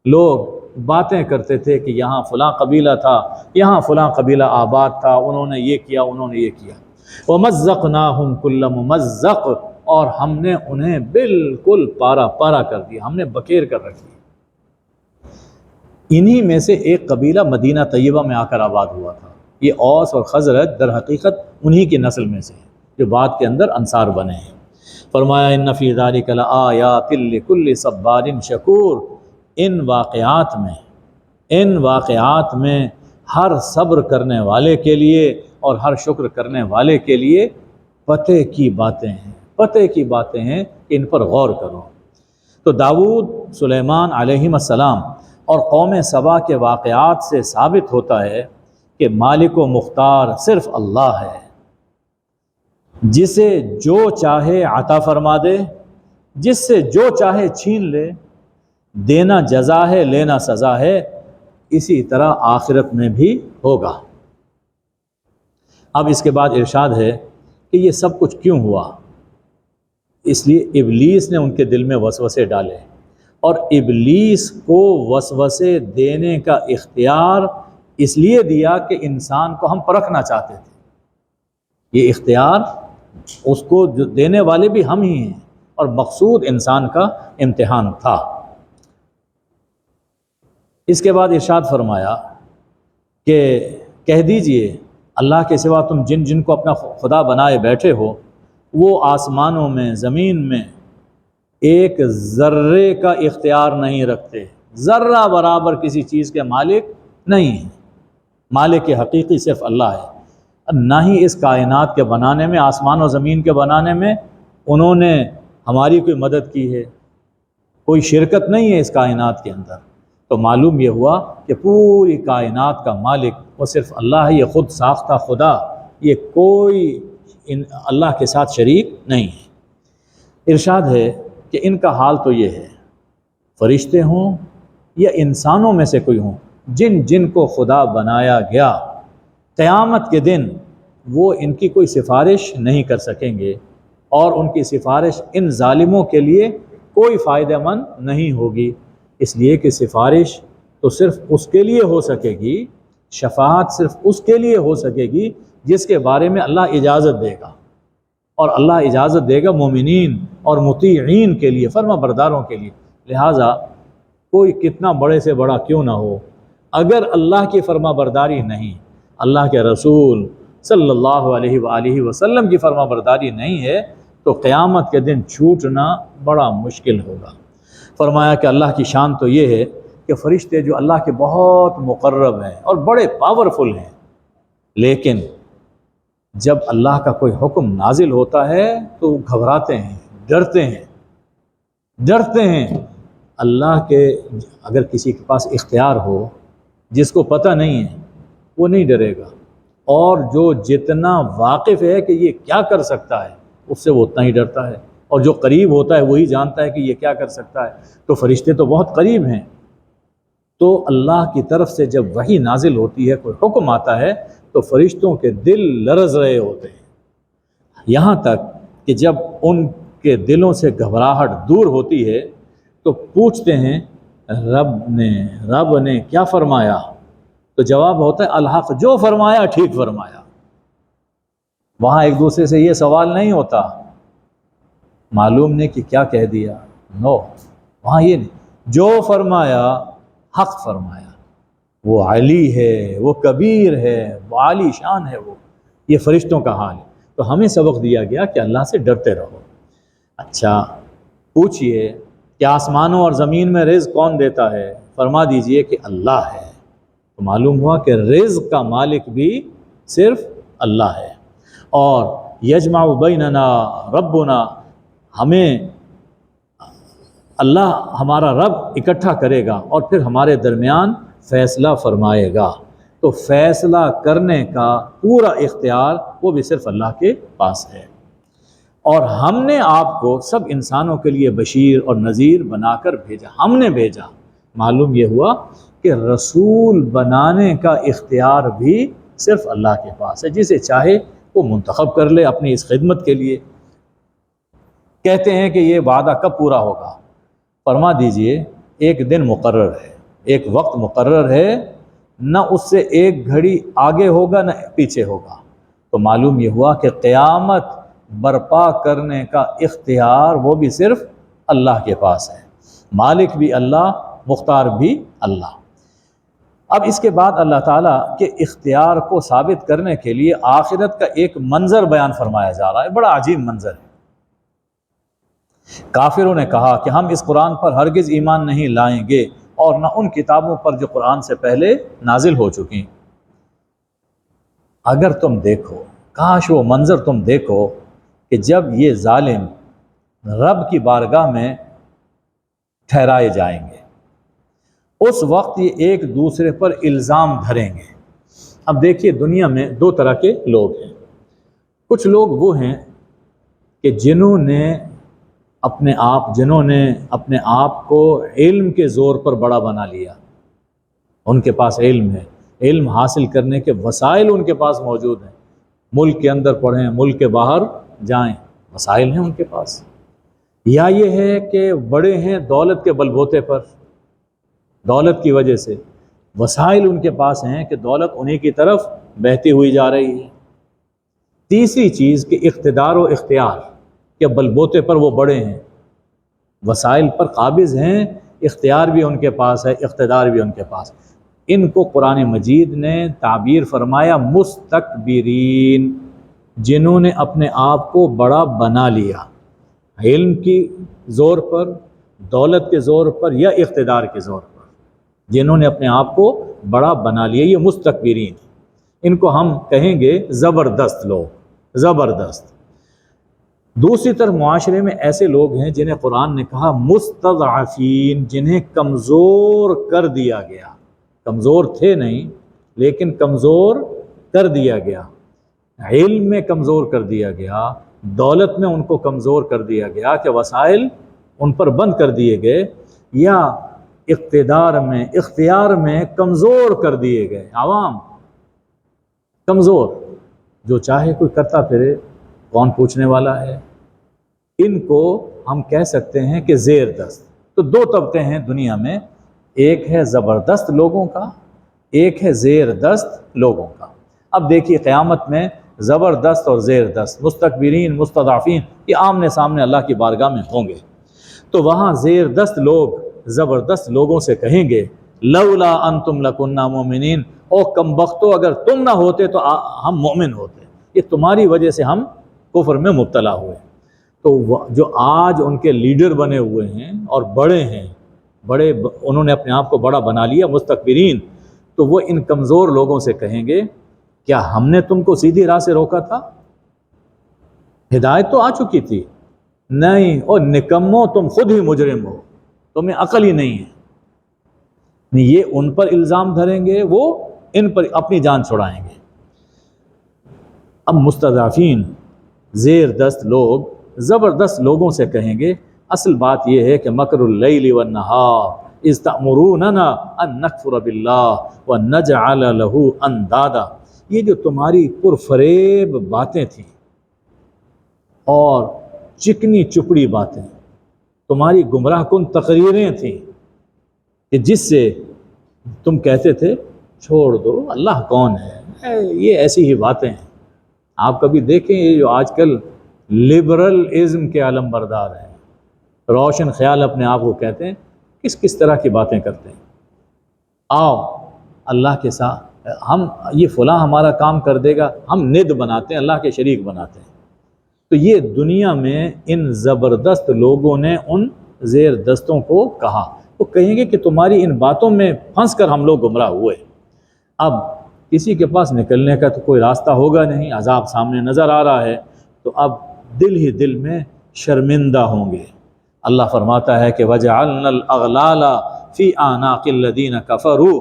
لوگ باتیں کرتے تھے کہ یہاں فلاں قبیلہ تھا، یہاں فلاں قبیلہ آباد تھا، انہوں نے یہ کیا، انہوں نے یہ کیا۔ وَمَزَّقْنَاهُمْ كُلَّ مُمَزَّقٍ، اور ہم نے انہیں بالکل پارا پارا کر دیا، ہم نے بکیر کر رکھی۔ انہی میں سے ایک قبیلہ مدینہ طیبہ میں آ کر آباد ہوا تھا۔ یہ اوس اور خزرج در حقیقت انہی کی نسل میں سے ہیں جو بعد کے اندر انصار بنے ہیں۔ فرمایا ان فی ذلک لآیات لکل صبار شکور، ان واقعات میں ہر صبر کرنے والے کے لیے اور ہر شکر کرنے والے کے لیے پتے کی باتیں ہیں کہ ان پر غور کرو۔ تو داؤد، سلیمان علیہم السلام اور قوم سبا کے واقعات سے ثابت ہوتا ہے کہ مالک و مختار صرف اللہ ہے، جسے جو چاہے عطا فرما دے، جس سے جو چاہے چھین لے، دینا جزا ہے، لینا سزا ہے، اسی طرح آخرت میں بھی ہوگا۔ اب اس کے بعد ارشاد ہے کہ یہ سب کچھ کیوں ہوا؟ اس لیے ابلیس نے ان کے دل میں وسوسے ڈالے، اور ابلیس کو وسوسے دینے کا اختیار اس لیے دیا کہ انسان کو ہم پرکھنا چاہتے تھے۔ یہ اختیار اس کو جو دینے والے بھی ہم ہی ہیں، اور مقصود انسان کا امتحان تھا۔ اس کے بعد ارشاد فرمایا کہ کہہ دیجئے اللہ کے سوا تم جن جن کو اپنا خدا بنائے بیٹھے ہو، وہ آسمانوں میں، زمین میں ایک ذرے کا اختیار نہیں رکھتے، ذرہ برابر کسی چیز کے مالک نہیں ہیں۔ مالک حقیقی صرف اللہ ہے۔ نہ ہی اس کائنات کے بنانے میں، آسمان و زمین کے بنانے میں انہوں نے ہماری کوئی مدد کی ہے، کوئی شرکت نہیں ہے اس کائنات کے اندر۔ تو معلوم یہ ہوا کہ پوری کائنات کا مالک وہ صرف اللہ ہے، یہ خود ساختہ خدا، یہ کوئی اللہ کے ساتھ شریک نہیں ہے۔ ارشاد ہے کہ ان کا حال تو یہ ہے، فرشتے ہوں یا انسانوں میں سے کوئی ہوں، جن جن کو خدا بنایا گیا، قیامت کے دن وہ ان کی کوئی سفارش نہیں کر سکیں گے، اور ان کی سفارش ان ظالموں کے لیے کوئی فائدہ مند نہیں ہوگی، اس لیے کہ سفارش تو صرف اس کے لیے ہو سکے گی، شفاعت صرف اس کے لیے ہو سکے گی جس کے بارے میں اللہ اجازت دے گا، اور اللہ اجازت دے گا مومنین اور مطیعین کے لیے، فرما برداروں کے لیے۔ لہٰذا کوئی کتنا بڑے سے بڑا کیوں نہ ہو، اگر اللہ کی فرما برداری نہیں، اللہ کے رسول صلی اللہ علیہ وآلہ وسلم کی فرما برداری نہیں ہے، تو قیامت کے دن چھوٹنا بڑا مشکل ہوگا۔ فرمایا کہ اللہ کی شان تو یہ ہے کہ فرشتے جو اللہ کے بہت مقرب ہیں اور بڑے پاورفل ہیں، لیکن جب اللہ کا کوئی حکم نازل ہوتا ہے تو گھبراتے ہیں، ڈرتے ہیں۔ اللہ کے اگر کسی کے پاس اختیار ہو، جس کو پتہ نہیں ہے وہ نہیں ڈرے گا، اور جو جتنا واقف ہے کہ یہ کیا کر سکتا ہے اس سے وہ اتنا ہی ڈرتا ہے، اور جو قریب ہوتا ہے وہی جانتا ہے کہ یہ کیا کر سکتا ہے۔ تو فرشتے تو بہت قریب ہیں، تو اللہ کی طرف سے جب وحی نازل ہوتی ہے، کوئی حکم آتا ہے، تو فرشتوں کے دل لرز رہے ہوتے ہیں، یہاں تک کہ جب ان کے دلوں سے گھبراہٹ دور ہوتی ہے تو پوچھتے ہیں رب نے کیا فرمایا؟ تو جواب ہوتا ہے الحق، جو فرمایا ٹھیک فرمایا۔ وہاں ایک دوسرے سے یہ سوال نہیں ہوتا معلوم نہیں کہ کیا کہہ دیا، نو، وہاں یہ نہیں، جو فرمایا حق فرمایا، وہ علی ہے، وہ کبیر ہے، وہ عالی شان ہے، وہ یہ فرشتوں کا حال ہے۔ تو ہمیں سبق دیا گیا کہ اللہ سے ڈرتے رہو۔ اچھا پوچھئے کہ آسمانوں اور زمین میں رزق کون دیتا ہے؟ فرما دیجئے کہ اللہ ہے۔ تو معلوم ہوا کہ رزق کا مالک بھی صرف اللہ ہے، اور یجمع بیننا ربنا، ہمیں اللہ ہمارا رب اکٹھا کرے گا اور پھر ہمارے درمیان فیصلہ فرمائے گا۔ تو فیصلہ کرنے کا پورا اختیار وہ بھی صرف اللہ کے پاس ہے، اور ہم نے آپ کو سب انسانوں کے لیے بشیر اور نذیر بنا کر بھیجا، ہم نے بھیجا۔ معلوم یہ ہوا کہ رسول بنانے کا اختیار بھی صرف اللہ کے پاس ہے، جسے چاہے وہ منتخب کر لے اپنی اس خدمت کے لیے۔ کہتے ہیں کہ یہ وعدہ کب پورا ہوگا؟ فرما دیجئے ایک دن مقرر ہے، ایک وقت مقرر ہے، نہ اس سے ایک گھڑی آگے ہوگا نہ پیچھے ہوگا۔ تو معلوم یہ ہوا کہ قیامت برپا کرنے کا اختیار وہ بھی صرف اللہ کے پاس ہے، مالک بھی اللہ، مختار بھی اللہ۔ اب اس کے بعد اللہ تعالیٰ کے اختیار کو ثابت کرنے کے لیے آخرت کا ایک منظر بیان فرمایا جا رہا ہے، بڑا عجیب منظر ہے۔ کافروں نے کہا کہ ہم اس قرآن پر ہرگز ایمان نہیں لائیں گے اور نہ ان کتابوں پر جو قرآن سے پہلے نازل ہو چکی۔ اگر تم دیکھو، کاش وہ منظر تم دیکھو کہ جب یہ ظالم رب کی بارگاہ میں ٹھہرائے جائیں گے، اس وقت یہ ایک دوسرے پر الزام دھریں گے۔ اب دیکھیے دنیا میں دو طرح کے لوگ ہیں۔ کچھ لوگ وہ ہیں کہ جنہوں نے اپنے آپ کو علم کے زور پر بڑا بنا لیا، ان کے پاس علم ہے، علم حاصل کرنے کے وسائل ان کے پاس موجود ہیں، ملک کے اندر پڑھیں، ملک کے باہر جائیں، وسائل ہیں ان کے پاس۔ یا یہ ہے کہ بڑے ہیں دولت کے بل بوتے پر، دولت کی وجہ سے وسائل ان کے پاس ہیں کہ دولت انہی کی طرف بہتی ہوئی جا رہی ہے۔ تیسری چیز کہ اقتدار و اختیار کے بل بوتے پر وہ بڑے ہیں، وسائل پر قابض ہیں، اختیار بھی ان کے پاس ہے، اقتدار بھی ان کے پاس۔ ان کو قرآن مجید نے تعبیر فرمایا مستکبرین، جنہوں نے اپنے آپ کو بڑا بنا لیا، علم کی زور پر، دولت کے زور پر یا اقتدار کے زور پر، جنہوں نے اپنے آپ کو بڑا بنا لیا، یہ مستکبرین۔ ان کو ہم کہیں گے زبردست لوگ، زبردست۔ دوسری طرف معاشرے میں ایسے لوگ ہیں جنہیں قرآن نے کہا مستضعفین، جنہیں کمزور کر دیا گیا، کمزور تھے نہیں لیکن کمزور کر دیا گیا، علم میں کمزور کر دیا گیا، دولت میں ان کو کمزور کر دیا گیا کہ وسائل ان پر بند کر دیے گئے، یا اقتدار میں، اختیار میں کمزور کر دیے گئے، عوام کمزور، جو چاہے کوئی کرتا پھرے، کون پوچھنے والا ہے۔ ان کو ہم کہہ سکتے ہیں کہ زیر دست۔ تو دو طبقے ہیں دنیا میں، ایک ہے زبردست لوگوں کا، ایک ہے زیر دست لوگوں کا۔ اب دیکھیے قیامت میں زبردست اور زیر دست، مستکبرین، مستضعفین، یہ آمنے سامنے اللہ کی بارگاہ میں ہوں گے۔ تو وہاں زیر دست لوگ زبردست لوگوں سے کہیں گے لولا انتم لکننا مومنین، او کم بختو اگر تم نہ ہوتے تو ہم مومن ہوتے، یہ تمہاری وجہ سے ہم کفر میں مبتلا ہوئے۔ تو جو آج ان کے لیڈر بنے ہوئے ہیں اور بڑے ہیں، انہوں نے اپنے آپ کو بڑا بنا لیا، مستکبرین، تو وہ ان کمزور لوگوں سے کہیں گے کیا ہم نے تم کو سیدھی راہ سے روکا تھا؟ ہدایت تو آ چکی تھی، نہیں، اور نکمو تم خود ہی مجرم ہو، تمہیں عقل ہی نہیں ہے۔ یہ ان پر الزام دھریں گے، وہ ان پر اپنی جان چھڑائیں گے۔ اب مستضعفین، زیر دست لوگ زبردست لوگوں سے کہیں گے اصل بات یہ ہے کہ مکر اللیل والنہار اذ تأمروننا ان نکفر باللہ ونجعل لہ اندادا، یہ جو تمہاری پرفریب باتیں تھیں اور چکنی چپڑی باتیں، تمہاری گمراہ کن تقریریں تھیں کہ جس سے تم کہتے تھے چھوڑ دو، اللہ کون ہے، یہ ایسی ہی باتیں ہیں۔ آپ کبھی دیکھیں یہ جو آج کل لبرلزم کے علم بردار ہیں، روشن خیال اپنے آپ کو کہتے ہیں، کس طرح کی باتیں کرتے ہیں۔ آؤ اللہ کے ساتھ ہم یہ فلاں ہمارا کام کر دے گا، ہم ند بناتے ہیں، اللہ کے شریک بناتے ہیں۔ تو یہ دنیا میں ان زبردست لوگوں نے ان زیر دستوں کو کہا، وہ کہیں گے کہ تمہاری ان باتوں میں پھنس کر ہم لوگ گمراہ ہوئے۔ اب کسی کے پاس نکلنے کا تو کوئی راستہ ہوگا نہیں، عذاب سامنے نظر آ رہا ہے، تو اب دل ہی دل میں شرمندہ ہوں گے۔ اللہ فرماتا ہے کہ وَجَعَلْنَا الْأَغْلَالَ فِي أَعْنَاقِ الَّذِينَ كَفَرُوا،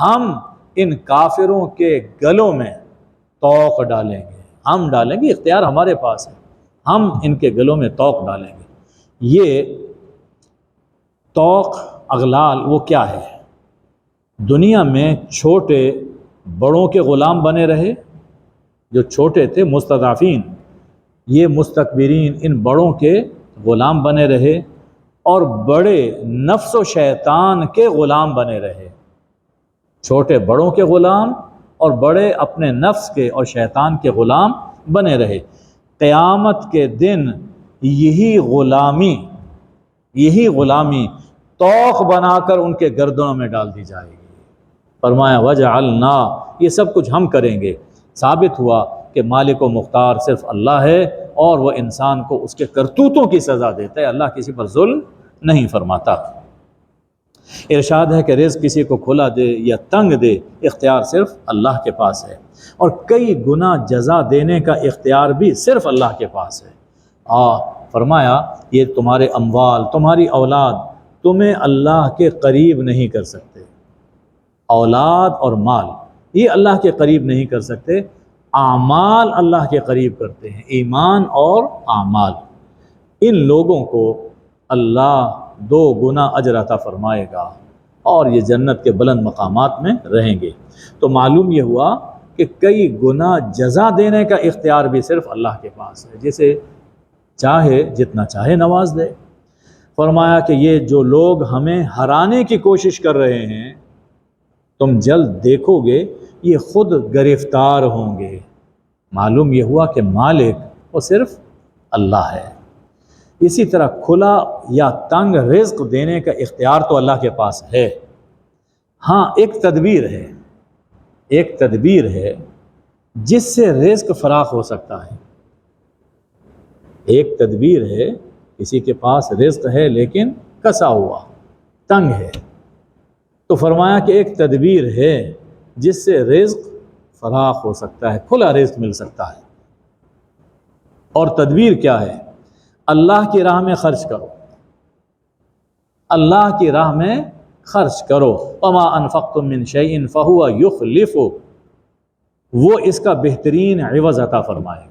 ہم ان کافروں کے گلوں میں طوق ڈالیں گے، ہم ڈالیں گے، اختیار ہمارے پاس ہے، ہم ان کے گلوں میں طوق ڈالیں گے۔ یہ طوق اغلال وہ کیا ہے؟ دنیا میں چھوٹے بڑوں کے غلام بنے رہے، جو چھوٹے تھے مستضعفین، یہ مستکبرین ان بڑوں کے غلام بنے رہے، اور بڑے نفس و شیطان کے غلام بنے رہے۔ چھوٹے بڑوں کے غلام اور بڑے اپنے نفس کے اور شیطان کے غلام بنے رہے۔ قیامت کے دن یہی غلامی طوق بنا کر ان کے گردنوں میں ڈال دی جائے گی۔ فرمایا وجعلنا، یہ سب کچھ ہم کریں گے۔ ثابت ہوا کہ مالک و مختار صرف اللہ ہے، اور وہ انسان کو اس کے کرتوتوں کی سزا دیتا ہے، اللہ کسی پر ظلم نہیں فرماتا۔ ارشاد ہے کہ رزق کسی کو کھلا دے یا تنگ دے، اختیار صرف اللہ کے پاس ہے، اور کئی گنا جزا دینے کا اختیار بھی صرف اللہ کے پاس ہے۔ فرمایا یہ تمہارے اموال، تمہاری اولاد تمہیں اللہ کے قریب نہیں کر سکتے۔ اولاد اور مال یہ اللہ کے قریب نہیں کر سکتے، اعمال اللہ کے قریب کرتے ہیں، ایمان اور اعمال۔ ان لوگوں کو اللہ 2 گنا اجر عطا فرمائے گا، اور یہ جنت کے بلند مقامات میں رہیں گے۔ تو معلوم یہ ہوا کہ کئی گنا جزا دینے کا اختیار بھی صرف اللہ کے پاس ہے، جسے چاہے جتنا چاہے نواز دے۔ فرمایا کہ یہ جو لوگ ہمیں ہرانے کی کوشش کر رہے ہیں، تم جلد دیکھو گے یہ خود گرفتار ہوں گے۔ معلوم یہ ہوا کہ مالک وہ صرف اللہ ہے۔ اسی طرح کھلا یا تنگ رزق دینے کا اختیار تو اللہ کے پاس ہے، ہاں ایک تدبیر ہے جس سے رزق فراخ ہو سکتا ہے۔ ایک تدبیر ہے، کسی کے پاس رزق ہے لیکن کسا ہوا، تنگ ہے، تو فرمایا کہ ایک تدبیر ہے جس سے رزق فراخ ہو سکتا ہے، کھلا رزق مل سکتا ہے۔ اور تدبیر کیا ہے؟ اللہ کی راہ میں خرچ کرو، اللہ کی راہ میں خرچ کرو۔ وما انفقتم من شیء فہو یخلفہ، وہ اس کا بہترین عوض عطا فرمائے گا۔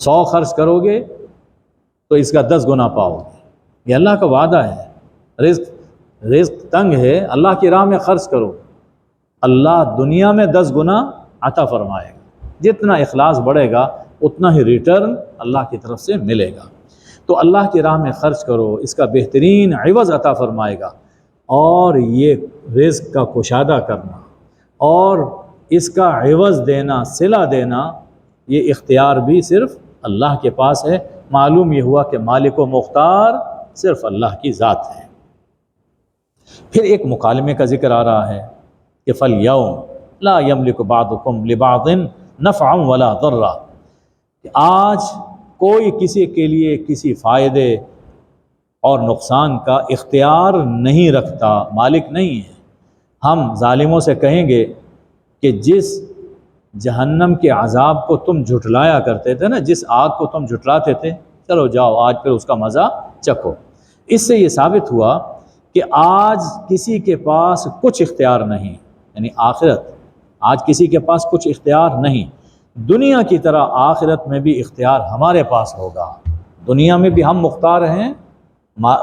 100 خرچ کرو گے تو اس کا 10 گنا پاؤ گے، یہ اللہ کا وعدہ ہے۔ رزق تنگ ہے، اللہ کی راہ میں خرچ کرو، اللہ دنیا میں 10 گنا عطا فرمائے گا۔ جتنا اخلاص بڑھے گا اتنا ہی ریٹرن اللہ کی طرف سے ملے گا۔ تو اللہ کی راہ میں خرچ کرو، اس کا بہترین عوض عطا فرمائے گا۔ اور یہ رزق کا کشادہ کرنا اور اس کا عوض دینا، صلہ دینا، یہ اختیار بھی صرف اللہ کے پاس ہے۔ معلوم یہ ہوا کہ مالک و مختار صرف اللہ کی ذات ہے۔ پھر ایک مکالمے کا ذکر آ رہا ہے کہ فَالْيَوْمَ لَا يَمْلِكُ بَعْضُكُمْ لِبَعْضٍ نَفْعًا وَلَا ضَرًّا، کہ آج کوئی کسی کے لیے کسی فائدے اور نقصان کا اختیار نہیں رکھتا، مالک نہیں ہے۔ ہم ظالموں سے کہیں گے کہ جس جہنم کے عذاب کو تم جھٹلایا کرتے تھے نا، جس آگ کو تم جھٹلاتے تھے، چلو جاؤ آج پھر اس کا مزہ چکھو۔ اس سے یہ ثابت ہوا کہ آج کسی کے پاس کچھ اختیار نہیں، یعنی آخرت، آج کسی کے پاس کچھ اختیار نہیں۔ دنیا کی طرح آخرت میں بھی اختیار ہمارے پاس ہوگا۔ دنیا میں بھی ہم مختار ہیں،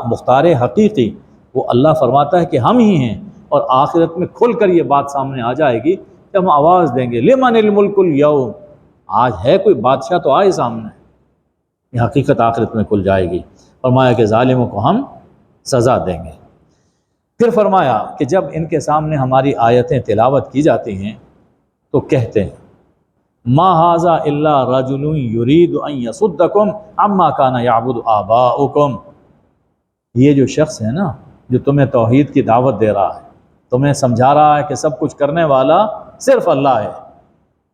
مختار حقیقی وہ اللہ فرماتا ہے کہ ہم ہی ہیں، اور آخرت میں کھل کر یہ بات سامنے آ جائے گی کہ ہم آواز دیں گے لمن الملک اليوم، آج ہے کوئی بادشاہ تو آئے سامنے۔ یہ حقیقت آخرت میں کھل جائے گی۔ فرمایا کہ ظالموں کو ہم سزا دیں گے۔ پھر فرمایا کہ جب ان کے سامنے ہماری آیتیں تلاوت کی جاتی ہیں تو کہتے ہیں ما ھذا الا رجل یرید ان یصدکم عما کان یعبد آباؤکم، یہ جو شخص ہے نا جو تمہیں توحید کی دعوت دے رہا ہے، تمہیں سمجھا رہا ہے کہ سب کچھ کرنے والا صرف اللہ ہے،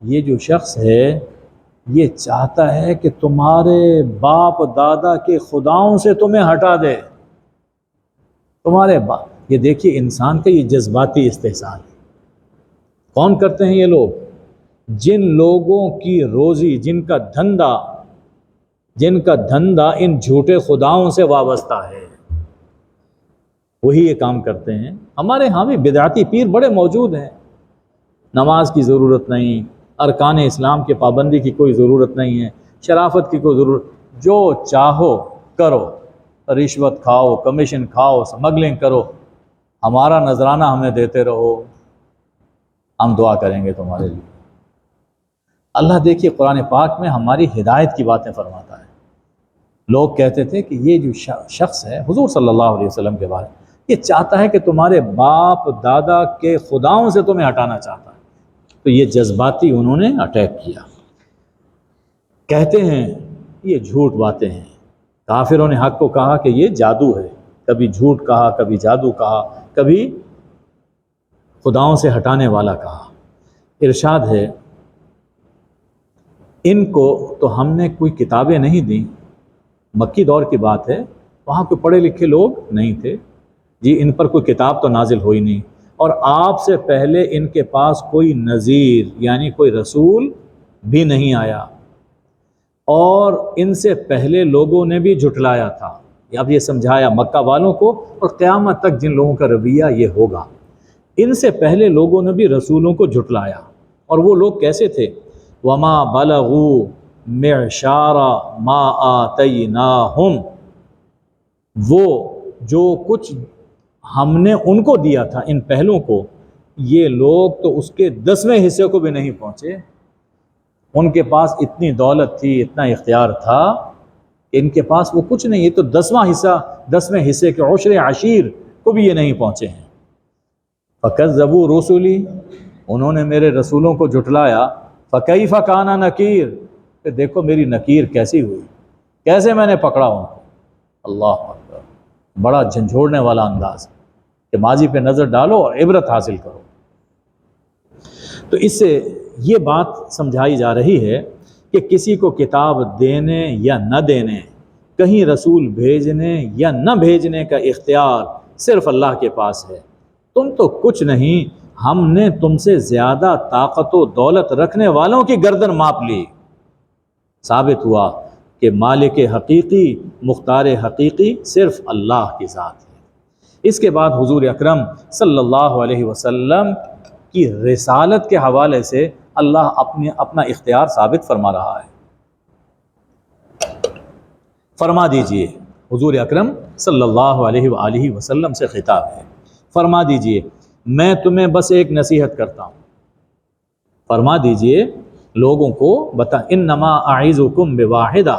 یہ جو شخص ہے یہ چاہتا ہے کہ تمہارے باپ دادا کے خداؤں سے تمہیں ہٹا دے، تمہارے باپ۔ یہ دیکھیے انسان کا یہ جذباتی استحصال ہے، کون کرتے ہیں یہ لوگ؟ جن لوگوں کی روزی، جن کا دھندا ان جھوٹے خداؤں سے وابستہ ہے، وہی یہ کام کرتے ہیں۔ ہمارے ہاں بھی بدعتی پیر بڑے موجود ہیں، نماز کی ضرورت نہیں، ارکان اسلام کی پابندی کی کوئی ضرورت نہیں ہے، شرافت کی کوئی ضرورت، جو چاہو کرو، رشوت کھاؤ، کمیشن کھاؤ، سمگلنگ کرو، ہمارا نذرانہ ہمیں دیتے رہو، ہم دعا کریں گے تمہارے لیے۔ اللہ دیکھیے قرآن پاک میں ہماری ہدایت کی باتیں فرماتا ہے۔ لوگ کہتے تھے کہ یہ جو شخص ہے حضور صلی اللہ علیہ وسلم کے بارے میں، یہ چاہتا ہے کہ تمہارے باپ دادا کے خداؤں سے تمہیں ہٹانا چاہتا ہے۔ تو یہ جذباتی انہوں نے اٹیک کیا۔ کہتے ہیں یہ جھوٹ باتیں ہیں، کافروں نے حق کو کہا کہ یہ جادو ہے، کبھی جھوٹ کہا، کبھی جادو کہا، کبھی خداؤں سے ہٹانے والا کہا۔ ارشاد ہے ان کو تو ہم نے کوئی کتابیں نہیں دیں، مکی دور کی بات ہے، وہاں کوئی پڑھے لکھے لوگ نہیں تھے جی، ان پر کوئی کتاب تو نازل ہوئی نہیں، اور آپ سے پہلے ان کے پاس کوئی نذیر یعنی کوئی رسول بھی نہیں آیا، اور ان سے پہلے لوگوں نے بھی جھٹلایا تھا۔ اب یہ سمجھایا مکہ والوں کو، اور قیامت تک جن لوگوں کا رویہ یہ ہوگا، ان سے پہلے لوگوں نے بھی رسولوں کو جھٹلایا۔ اور وہ لوگ کیسے تھے؟ وما بلغوا معشار ما آتیناہم، وہ جو کچھ ہم نے ان کو دیا تھا، ان پہلوں کو، یہ لوگ تو اس کے 10ویں حصے کو بھی نہیں پہنچے۔ ان کے پاس اتنی دولت تھی، اتنا اختیار تھا، ان کے پاس وہ کچھ نہیں، یہ تو 10ویں حصے کے عشر عشیر کو بھی یہ نہیں پہنچے ہیں۔ فکذبوا رسلی، انہوں نے میرے رسولوں کو جھٹلایا، فکیف کان نکیر، کہ دیکھو میری نکیر کیسی ہوئی، کیسے میں نے پکڑا ان کو۔ اللہ اکبر، بڑا جھنجھوڑنے والا انداز کہ ماضی پہ نظر ڈالو اور عبرت حاصل کرو۔ تو اس سے یہ بات سمجھائی جا رہی ہے کہ کسی کو کتاب دینے یا نہ دینے، کہیں رسول بھیجنے یا نہ بھیجنے کا اختیار صرف اللہ کے پاس ہے۔ تم تو کچھ نہیں، ہم نے تم سے زیادہ طاقت و دولت رکھنے والوں کی گردن ماپ لی۔ ثابت ہوا کہ مالک حقیقی، مختار حقیقی صرف اللہ کی ذات ہے۔ اس کے بعد حضور اکرم صلی اللہ علیہ وسلم کی رسالت کے حوالے سے اللہ اپنا اختیار ثابت فرما رہا ہے۔ فرما دیجئے، حضور اکرم صلی اللہ علیہ وآلہ وسلم سے خطاب ہے، فرما دیجئے میں تمہیں بس ایک نصیحت کرتا ہوں، فرما دیجئے لوگوں کو بتا، انما اعظکم بواحدہ،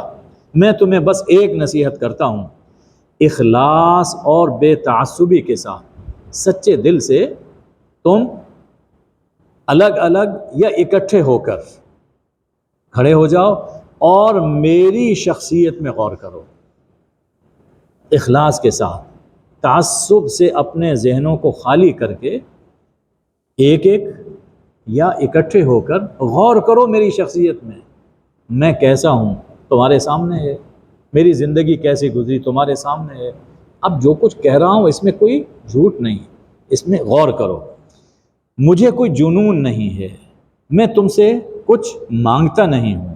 میں تمہیں بس ایک نصیحت کرتا ہوں، اخلاص اور بے تعصبی کے ساتھ سچے دل سے تم الگ الگ یا اکٹھے ہو کر کھڑے ہو جاؤ اور میری شخصیت میں غور کرو، اخلاص کے ساتھ، تعصب سے اپنے ذہنوں کو خالی کر کے ایک ایک یا اکٹھے ہو کر غور کرو میری شخصیت میں کیسا ہوں تمہارے سامنے ہے، میری زندگی کیسی گزری تمہارے سامنے ہے، اب جو کچھ کہہ رہا ہوں اس میں کوئی جھوٹ نہیں، اس میں غور کرو، مجھے کوئی جنون نہیں ہے، میں تم سے کچھ مانگتا نہیں ہوں،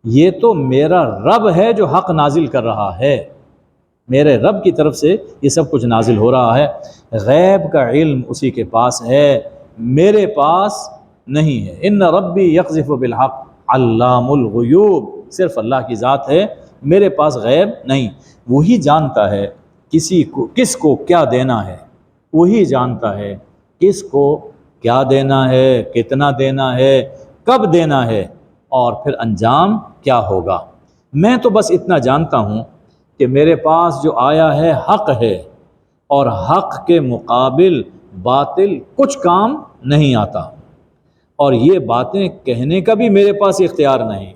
یہ تو میرا رب ہے جو حق نازل کر رہا ہے، میرے رب کی طرف سے یہ سب کچھ نازل ہو رہا ہے، غیب کا علم اسی کے پاس ہے، میرے پاس نہیں ہے، ان ربی یقذف بالحق علام الغیوب، صرف اللہ کی ذات ہے، میرے پاس غیب نہیں، وہی جانتا ہے کس کو کیا دینا ہے، وہی جانتا ہے کس کو کیا دینا ہے، کتنا دینا ہے، کب دینا ہے، اور پھر انجام کیا ہوگا۔ میں تو بس اتنا جانتا ہوں کہ میرے پاس جو آیا ہے حق ہے، اور حق کے مقابل باطل کچھ کام نہیں آتا، اور یہ باتیں کہنے کا بھی میرے پاس اختیار نہیں،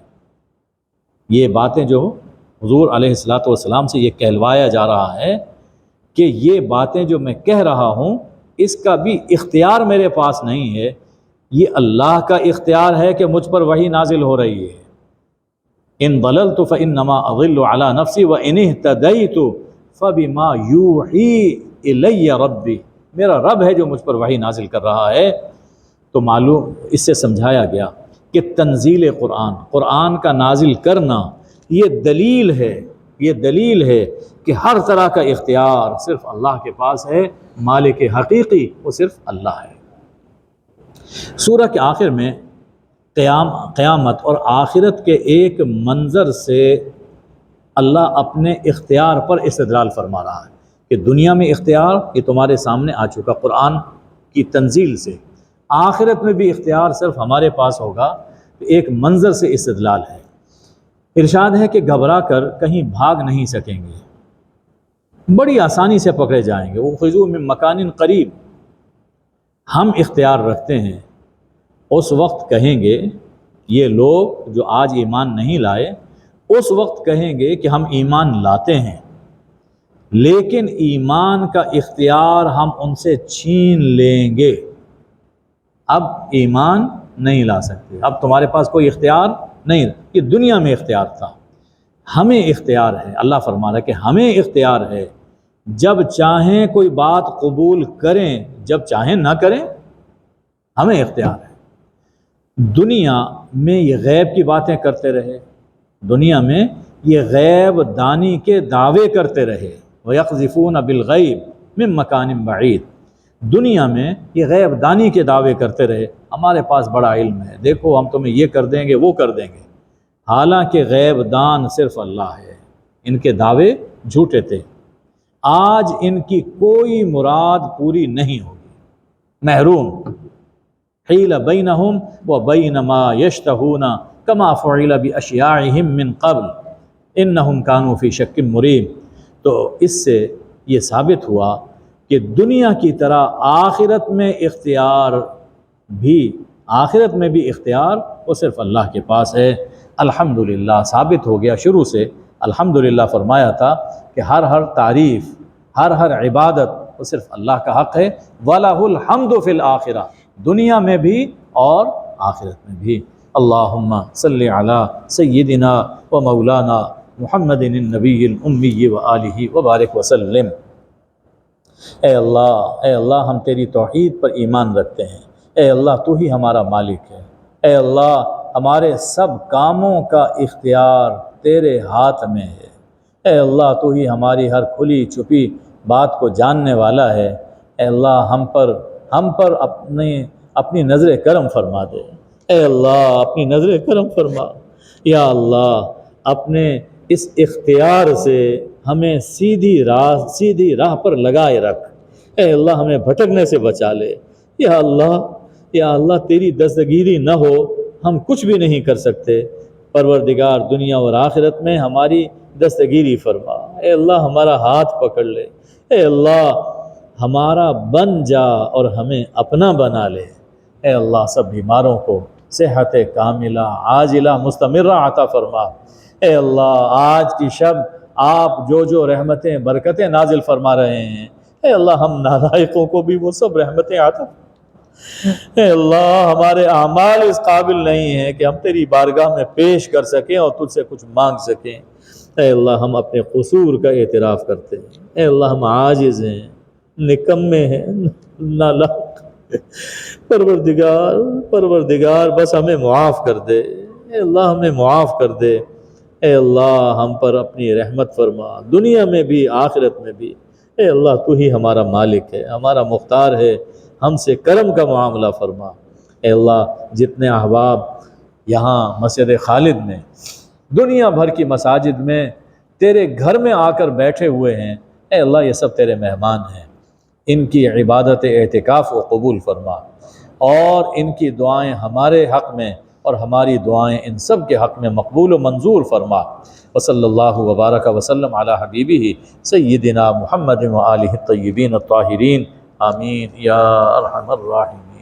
یہ باتیں جو حضور علیہ الصلوۃ والسلام سے یہ کہلوایا جا رہا ہے کہ یہ باتیں جو میں کہہ رہا ہوں اس کا بھی اختیار میرے پاس نہیں ہے، یہ اللہ کا اختیار ہے کہ مجھ پر وحی نازل ہو رہی ہے۔ ان ضللت فانما اضل علی نفسی وان اہتدیت فبما یوحی الی ربی، میرا رب ہے جو مجھ پر وحی نازل کر رہا ہے، تو معلوم اس سے سمجھایا گیا کہ تنزیل قرآن کا نازل کرنا یہ دلیل ہے کہ ہر طرح کا اختیار صرف اللہ کے پاس ہے، مالک حقیقی وہ صرف اللہ ہے۔ سورہ کے آخر میں قیامت اور آخرت کے ایک منظر سے اللہ اپنے اختیار پر استدلال فرما رہا ہے کہ دنیا میں اختیار یہ تمہارے سامنے آ چکا قرآن کی تنزیل سے، آخرت میں بھی اختیار صرف ہمارے پاس ہوگا، ایک منظر سے استدلال ہے۔ ارشاد ہے کہ گھبرا کر کہیں بھاگ نہیں سکیں گے، بڑی آسانی سے پکڑے جائیں گے۔ اخذوا من مکان قریب، ہم اختیار رکھتے ہیں۔ اس وقت کہیں گے یہ لوگ جو آج ایمان نہیں لائے، اس وقت کہیں گے کہ ہم ایمان لاتے ہیں، لیکن ایمان کا اختیار ہم ان سے چھین لیں گے۔ اب ایمان نہیں لا سکتے، اب تمہارے پاس کوئی اختیار نہیں۔ یہ دنیا میں اختیار تھا، ہمیں اختیار ہے۔ اللہ فرما رہا ہے کہ ہمیں اختیار ہے، جب چاہیں کوئی بات قبول کریں، جب چاہیں نہ کریں، ہمیں اختیار ہے۔ دنیا میں یہ غیب کی باتیں کرتے رہے، دنیا میں یہ غیب دانی کے دعوے کرتے رہے، وَيَقْذِفُونَ بِالْغَيْبِ مِن مَّكَانٍ بَعِيدٍ، دنیا میں یہ غیب دانی کے دعوے کرتے رہے، ہمارے پاس بڑا علم ہے، دیکھو ہم تمہیں یہ کر دیں گے وہ کر دیں گے، حالانکہ غیب دان صرف اللہ ہے۔ ان کے دعوے جھوٹے تھے، آج ان کی کوئی مراد پوری نہیں ہوگی، محروم۔ حیل بینہم وبین ما یشتہون کما فعل باشیاعہم من قبل انہم کانوا فی شک مریب۔ تو اس سے یہ ثابت ہوا کہ دنیا کی طرح آخرت میں بھی اختیار وہ صرف اللہ کے پاس ہے۔ الحمدللہ ثابت ہو گیا، شروع سے الحمدللہ فرمایا تھا کہ ہر تعریف، ہر عبادت وہ صرف اللہ کا حق ہے۔ وَلَهُ الْحَمْدُ فِي الْآخِرَةِ، دنیا میں بھی اور آخرت میں بھی۔ اللہم صلی علی سیدنا و مولانا محمد النبی الامی وآلہ وبارک وسلم۔ اے اللہ ہم تیری توحید پر ایمان رکھتے ہیں، اے اللہ تو ہی ہمارا مالک ہے، اے اللہ ہمارے سب کاموں کا اختیار تیرے ہاتھ میں ہے، اے اللہ تو ہی ہماری ہر کھلی چھپی بات کو جاننے والا ہے، اے اللہ ہم پر اپنی نظر کرم فرما دے، اے اللہ اپنی نظر کرم فرما، یا اللہ اپنے اس اختیار سے ہمیں سیدھی راہ پر لگائے رکھ، اے اللہ ہمیں بھٹکنے سے بچا لے، یا اللہ تیری دستگیری نہ ہو ہم کچھ بھی نہیں کر سکتے، پروردگار دنیا اور آخرت میں ہماری دستگیری فرما، اے اللہ ہمارا ہاتھ پکڑ لے، اے اللہ ہمارا بن جا اور ہمیں اپنا بنا لے، اے اللہ سب بیماروں کو صحت کاملہ عاجلہ مستمرہ عطا فرما، اے اللہ آج کی شب آپ جو رحمتیں برکتیں نازل فرما رہے ہیں، اے اللہ ہم نالائقوں کو بھی وہ سب رحمتیں عطا فرما، اے اللہ ہمارے اعمال اس قابل نہیں ہیں کہ ہم تیری بارگاہ میں پیش کر سکیں اور تجھ سے کچھ مانگ سکیں، اے اللہ ہم اپنے قصور کا اعتراف کرتے ہیں، اے اللہ ہم عاجز ہیں، نکمے ہیں، نالائق، پروردگار بس ہمیں معاف کر دے، اے اللہ ہمیں معاف کر دے، اے اللہ ہم پر اپنی رحمت فرما، دنیا میں بھی آخرت میں بھی، اے اللہ تو ہی ہمارا مالک ہے، ہمارا مختار ہے، ہم سے کرم کا معاملہ فرما، اے اللہ جتنے احباب یہاں مسجد خالد میں، دنیا بھر کی مساجد میں تیرے گھر میں آ کر بیٹھے ہوئے ہیں، اے اللہ یہ سب تیرے مہمان ہیں، ان کی عبادت اعتکاف و قبول فرما، اور ان کی دعائیں ہمارے حق میں اور ہماری دعائیں ان سب کے حق میں مقبول و منظور فرما، وصلی اللہ وبارک وسلم علی حبیبہ سیدنا محمد و آلہ الطیبین الطاہرین، آمین یا ارحم الراحمین۔